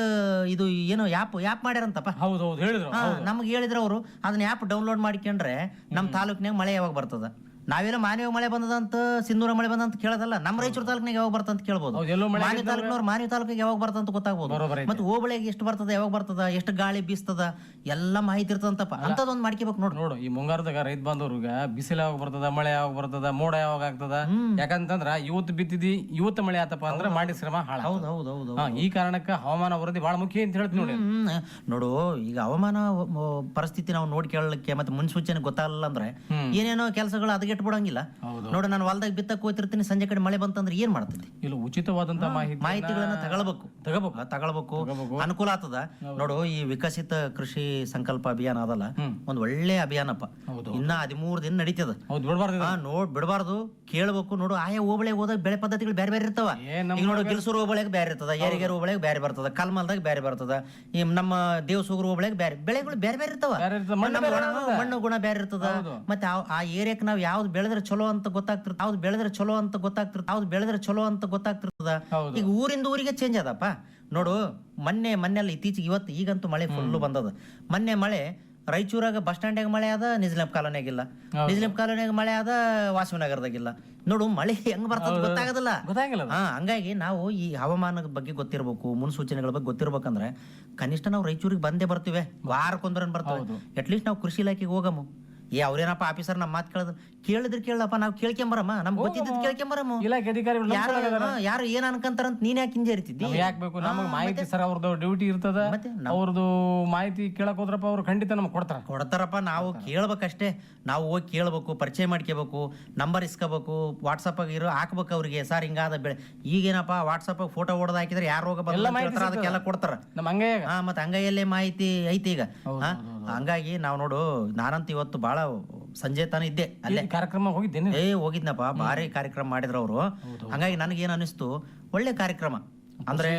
ಇದು ಏನು ಯಾಪ್ ಮಾಡ್ಯಾರಂತಪ್ಪ. ಹೌದು ಹೇಳಿದ್ರು. ನಮ್ಗೆ ಹೇಳಿದ್ರು ಅವರು, ಅದನ್ನ ಆ್ಯಪ್ ಡೌನ್ಲೋಡ್ ಮಾಡ್ಕೊಂಡ್ರೆ ನಮ್ಮ ತಾಲೂಕಿನಾಗ ಮಳೆ ಯಾವಾಗ ಬರ್ತದ, ನಾವೆಲ್ಲ ಮಾನ್ಯ ಮಳೆ ಬಂದದಂತ, ಸಿಂಧೂರ ಮಳೆ ಬಂದಂತ ಕೇಳೋದಲ್ಲ, ನಮ್ಮ ರಾಯಚೂರು ತಾಲೂಕಿನಾಗ ಯಾವಾಗ ಬರ್ತಂತ ಕೇಳ್ಬೋದು. ಮಾನ್ಯ ತಾಲೂಕಿನವ್ರು ಮಾನ್ಯ ತಾಲೂಕಿಗೆ ಯಾವಾಗ ಬರ್ತಂತ ಗೊತ್ತಾಗ್ಬೋದು. ಮತ್ತೆ ಹೋಬಳಿಗೆ ಎಷ್ಟು ಬರ್ತದ, ಯಾವಾಗ ಬರ್ತದ, ಎಷ್ಟು ಗಾಳಿ ಬೀಸ್ತದ, ಎಲ್ಲ ಮಾಹಿತಿ ಇರ್ತದಂತಪ್ಪ. ಅಂತದೊಂದು ಮಾಡ್ಕೋಬೇಕು. ನೋಡು ಈ ಮುಂಗಾರದಾಗ ರೈತ ಬಾಂಧವ್ರಿಗೆ ಬಿಸಿಲು ಯಾವಾಗ ಬರ್ತದ, ಮಳೆ ಯಾವಾಗ ಬರ್ತದ, ಮೋಡ ಯಾವಾಗ ಆಗ್ತದ. ಯಾಕಂತಂದ್ರ ಇವತ್ತು ಬಿತ್ತಿದಿ, ಇವತ್ತು ಮಳೆ ಆತಪ್ಪ ಅಂದ್ರೆ ಮಾಡಿ ಶ್ರಮ ಹಾಳ. ಹೌದು. ಈ ಕಾರಣಕ್ಕೆ ಹವಾಮಾನ ವರದಿ ಬಹಳ ಮುಖ್ಯ ಅಂತ ಹೇಳ್ತೀನಿ ನೋಡಿ. ನೋಡು, ಈಗ ಹವಾಮಾನ ಪರಿಸ್ಥಿತಿ ನಾವು ನೋಡ್ಕೊಳ್ಳಲಿಕ್ಕೆ ಮತ್ತೆ ಮುನ್ಸೂಚನೆ ಗೊತ್ತಾಗಲ್ಲ ಅಂದ್ರೆ ಏನೇನೋ ಕೆಲಸಗಳು ಅದಕ್ಕೆ ಬಿಡಂಗಿಲ್ಲ. ನೋಡು, ನಾನು ಹೊಲದಾಗ ಬಿತ್ತಕ್ಕೆ ಹೋಗ್ತಿರ್ತೀನಿ, ಸಂಜೆ ಕಡೆ ಮಳೆ ಬಂತಂದ್ರೆ ಏನ್ ಮಾಡ್ತೈತಿ? ಇಲ್ಲ, ಉಚಿತವಾದಂತ ಮಾಹಿತಿಗಳನ್ನ ತಗೊಳ್ಬೇಕು, ಅನುಕೂಲ ಆಗ್ತದ. ನೋಡು, ಈ ವಿಕಸಿತ ಕೃಷಿ ಸಂಕಲ್ಪ ಅಭಿಯಾನ ಅದಲ್ಲ, ಒಂದ್ ಒಳ್ಳೆ ಅಭಿಯಾನಪ್ಪ. ಇನ್ನ 13 ದಿನ ನಡೀತದ. ಬಿಡಬಾರ್ದು, ಕೇಳ್ಬೇಕು. ನೋಡು, ಆಯಾ ಹೋಬಳಿಗೆ ಹೋದಾಗ ಬೆಳೆ ಪದ್ಧತಿಗಳು ಬೇರೆ ಬೇರೆ ಇರ್ತಾವ. ಈಗ ನೋಡು, ಗಿಲ್ಸೂರು ಹೋಬಳಿಗೆ ಬೇರೆ ಇರ್ತದ, ಏರಿಗೇರು ಹೋಬಳಿಗೆ ಬೇರೆ ಬರ್ತದ, ಕಲ್ಮಲ್ದಾಗ ಬೇರೆ ಬರ್ತದ, ಈ ನಮ್ಮ ದೇವಸೂಗರು ಹೋಬಳಿಗೆ ಬೇರೆ ಬೆಳೆಗಳು ಬೇರೆ ಬೇರೆ ಇರ್ತಾವ. ಮಣ್ಣು ಗುಣ ಬೇರೆ ಇರ್ತದ. ಮತ್ತೆ ಆ ಏರಿಯಾಕ್ ನಾವ್ ಯಾವ್ದು ಬೆಳೆದ್ರೆ ಚಲೋ ಅಂತ ಗೊತ್ತಾಗ್ತಿರ್ತದ. ಈಗ ಊರಿಂದ ಊರಿಗೆ ಚೇಂಜ್ ಅದಪ್ಪ. ನೋಡು, ಮೊನ್ನೆಲ್ಲ ಇತ್ತೀಚೆಗೆ ಈಗಂತೂ ಮಳೆ ಫುಲ್ ಬಂದದ. ಮೊನ್ನೆ ಮಳೆ ರಾಯಚೂರಾಗ ಬಸ್ ಸ್ಟ್ಯಾಂಡ್ಯಾಗ ಮಳೆ ಆದ, ನಿಜಲಿಂಪ್ ಕಾಲೋನಿಯಾಗಿಲ್ಲ, ನಿಜಲಿಂಪ್ ಕಾಲೋನಿಯಾಗ ಮಳೆ ಆದ, ವಾಸವನಗರದಾಗಿಲ್ಲ. ನೋಡು, ಮಳೆ ಹೆಂಗ್ ಬರ್ತದ ಗೊತ್ತಾಗದಲ್ಲ. ಹಂಗಾಗಿ ನಾವು ಈ ಹವಾಮಾನದ ಬಗ್ಗೆ ಗೊತ್ತಿರ್ಬೇಕು, ಮುನ್ಸೂಚನೆಗಳ ಬಗ್ಗೆ ಗೊತ್ತಿರ್ಬೇಕಂದ್ರೆ ಕನಿಷ್ಠ ನಾವು ರಾಯಚೂರಿಗೆ ಬಂದೇ ಬರ್ತೀವಿ, ವಾರಕ್ಕೊಂದ್ರನ್ ಬರ್ತಾವೆ. ಅಟ್ಲೀಸ್ಟ್ ನಾವು ಕೃಷಿ ಇಲಾಖೆಗೆ ಹೋಗಮ್ಮ. ಅವ್ರೇನಪ್ಪ ಆಫೀಸರ್ ನಮ್ಮ ಮಾತು ಕೇಳಿದ್ರೆ ಕೇಳಪ್ಪ, ನಾವು ಕೇಳ್ಕೊಂಬರಮ್ಮ, ನಮ್ಗೆ ಗೊತ್ತಿದ್ದು ಕೇಳ್ಕೊಂಬರಮ್ಮ. ಇಲಾಖೆ ಅಧಿಕಾರಿಗಳು ಯಾರು ಏನ್ ಅನ್ಕಂತಾರಂತ ನೀನ್ ಯಾಕೆ ಹಿಂಜರಿತಿದ್ದಿ? ಯಾಕಬೇಕು? ನಮಗೆ ಮಾಹಿತಿ ಸರ್, ಅವ್ರದ್ದು ಡ್ಯೂಟಿ ಇರ್ತದ. ಅವ್ರದ್ದು ಮಾಹಿತಿ ಕೇಳಕ್ ಹೋದ್ರಪ್ಪ ಅವ್ರು ಖಂಡಿತ ನಮ್ಗೆ ಕೊಡ್ತಾರಪ್ಪ. ನಾವು ಕೇಳ್ಬೇಕಷ್ಟೇ. ನಾವು ಹೋಗಿ ಕೇಳ್ಬೇಕು, ಪರಿಚಯ ಮಾಡ್ಕೋಬೇಕು, ನಂಬರ್ ಇಸ್ಕೋಬೇಕು, ವಾಟ್ಸಪ್ ಹಾಕ್ಬೇಕು ಅವ್ರಿಗೆ. ಸರ್ ಹಿಂಗಾದ ಬೆಳೆ, ಈಗೇನಪ್ಪ ವಾಟ್ಸಪ್ ಫೋಟೋ ಹೊಡೆದು ಹಾಕಿದ್ರೆ ಯಾರು ಹೋಗ ಅದಕ್ಕೆಲ್ಲ ಕೊಡ್ತಾರ. ಮತ್ತೆ ಅಂಗೈಯಲ್ಲೇ ಮಾಹಿತಿ ಐತಿ ಈಗ. ಹಂಗಾಗಿ ನಾವು ನೋಡು, ನಾನಂತ ಇವತ್ತು ಬಹಳ ಸಂಜೆ ತಾನ ಇದ್ದೆ ಅಲ್ಲೇ ಕಾರ್ಯಕ್ರಮ ಹೋಗಿದ್ನಪ್ಪ. ಭಾರಿ ಕಾರ್ಯಕ್ರಮ ಮಾಡಿದ್ರ ಅವರು. ಹಂಗಾಗಿ ನನಗೇನು ಅನಿಸ್ತು, ಒಳ್ಳೆ ಕಾರ್ಯಕ್ರಮ. ಅಂದ್ರೆ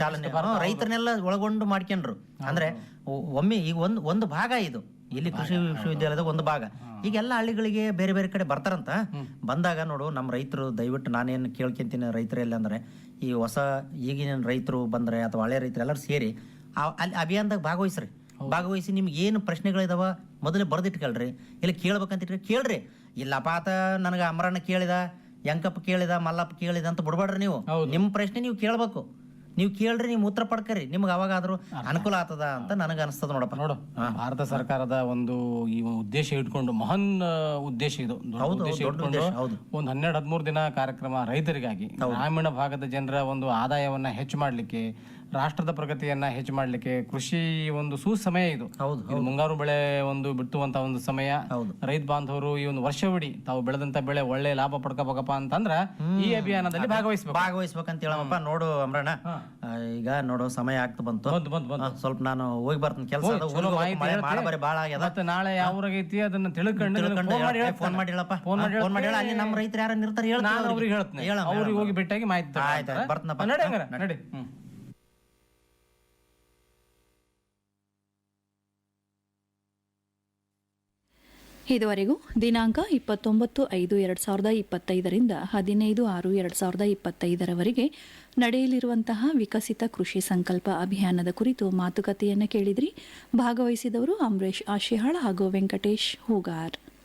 ಚಾಲನೆ, ರೈತರನ್ನೆಲ್ಲ ಒಳಗೊಂಡು ಮಾಡ್ಕೊಂಡ್ರು. ಅಂದ್ರೆ ಒಮ್ಮೆ ಈಗ ಒಂದು ಭಾಗ ಇದು, ಇಲ್ಲಿ ಕೃಷಿ ವಿಶ್ವವಿದ್ಯಾಲಯದ ಒಂದು ಭಾಗ. ಈಗ ಎಲ್ಲ ಹಳ್ಳಿಗಳಿಗೆ ಬೇರೆ ಬೇರೆ ಕಡೆ ಬರ್ತಾರಂತ. ಬಂದಾಗ ನೋಡು, ನಮ್ಮ ರೈತರು ದಯವಿಟ್ಟು ನಾನೇನು ಕೇಳ್ಕೊಂತೀನಿ ರೈತರೆಲ್ಲ ಅಂದ್ರೆ, ಈ ಹೊಸ ಈಗಿನ ರೈತರು ಬಂದ್ರೆ ಅಥವಾ ಹಳೆ ರೈತರು ಎಲ್ಲರೂ ಸೇರಿ ಅಲ್ಲಿ ಅಭಿಯಾನದಾಗ ಭಾಗವಹಿಸಿ ನಿಮ್ಗೆ ಏನು ಪ್ರಶ್ನೆಗಳಿದಾವ ಮೊದಲೇ ಬರ್ದಿಟ್ಕೊಳ್ರಿ. ಇಲ್ಲ ಕೇಳ್ಬೇಕಂತ ಕೇಳ್ರಿ. ಇಲ್ಲಪ್ಪ ಆತ ನನಗೆ ಅಮರಣ್ಣ ಕೇಳಿದ, ಯಂಕಪ್ಪ ಕೇಳಿದ, ಮಲ್ಲಪ್ಪ ಕೇಳಿದ ಅಂತ ಬಿಡ್ಬೇಡ್ರಿ. ನೀವು ನಿಮ್ಮ ಪ್ರಶ್ನೆ ನೀವು ಕೇಳ್ಬೇಕು. ನೀವು ಕೇಳ್ರಿ, ನೀವು ಉತ್ತರ ಪಡ್ಕರಿ, ನಿಮ್ಗೆ ಅವಾಗಾದ್ರೂ ಅನುಕೂಲ ಆಗ್ತದ ಅಂತ ನನಗೆ ಅನಿಸ್ತದ. ನೋಡಪ್ಪ, ಭಾರತ ಸರ್ಕಾರದ ಒಂದು ಈ ಉದ್ದೇಶ ಇಟ್ಕೊಂಡು, ಮಹಾನ್ ಉದ್ದೇಶ ಇದು, ಒಂದು 12-13 ದಿನ ಕಾರ್ಯಕ್ರಮ ರೈತರಿಗಾಗಿ, ಗ್ರಾಮೀಣ ಭಾಗದ ಜನರ ಒಂದು ಆದಾಯವನ್ನ ಹೆಚ್ಚು ಮಾಡ್ಲಿಕ್ಕೆ, ರಾಷ್ಟ್ರದ ಪ್ರಗತಿಯನ್ನ ಹೆಚ್ಚು ಮಾಡ್ಲಿಕ್ಕೆ ಕೃಷಿ ಒಂದು ಸುಸಮಯ ಇದು. ಮುಂಗಾರು ಬೆಳೆ ಒಂದು ಬಿತ್ತುವಂತ ಒಂದು ಸಮಯ. ರೈತ ಬಾಂಧವರು ಈ ಒಂದು ವರ್ಷವಿಡೀ ತಾವು ಬೆಳೆದಂತ ಬೆಳೆ ಒಳ್ಳೆ ಲಾಭ ಪಡ್ಕೋಬೇಕಪ್ಪ ಅಂತಂದ್ರ ಈ ಅಭಿಯಾನದಲ್ಲಿ ಭಾಗವಹಿಸ್ಬೇಕಂತ ಹೇಳಪ್ಪ. ನೋಡು ಅಮ್ರಣ್ಣ, ಈಗ ನೋಡು ಸಮಯ ಆಗ್ತಾ ಬಂತು. ಸ್ವಲ್ಪ ನಾನು ಹೋಗಿ ಬರ್ತೀನಿ, ಕೆಲಸ ಬಾಳ ಆಗ್ಯದ. ನಾಳೆ ಯಾವ ಊರಾಗೈತಿ ಅದನ್ನ ತಿಳ್ಕೊಂಡು ಫೋನ್ ಮಾಡಿ ಹೇಳಪ್ಪ. ಫೋನ್ ಮಾಡಿ ಹೇಳ, ಅಲ್ಲಿ ನಮ್ಮ ರೈತರು ಯಾರು ಇರ್ತಾರೆ ಹೇಳ, ಅವ್ರಿಗೆ ಹೇಳ್ತೀನಿ. ಅವ್ರಿಗೆ ಹೋಗಿ ಭೇಟಿಯಾಗಿ ಮಾಹಿತಿ ಬರ್ತನಪ್ಪ. ನಡಿ. ಇದುವರೆಗೂ ದಿನಾಂಕ 29/5/2025 15/6/2025 ನಡೆಯಲಿರುವಂತಹ ವಿಕಸಿತ ಕೃಷಿ ಸಂಕಲ್ಪ ಅಭಿಯಾನದ ಕುರಿತು ಮಾತುಕತೆಯನ್ನು ಕೇಳಿದ್ರಿ. ಭಾಗವಹಿಸಿದವರು ಅಂಬರೀಶ್ ಆಶಿಹಾಳ್ ಹಾಗೂ ವೆಂಕಟೇಶ್ ಹೂಗಾರ್.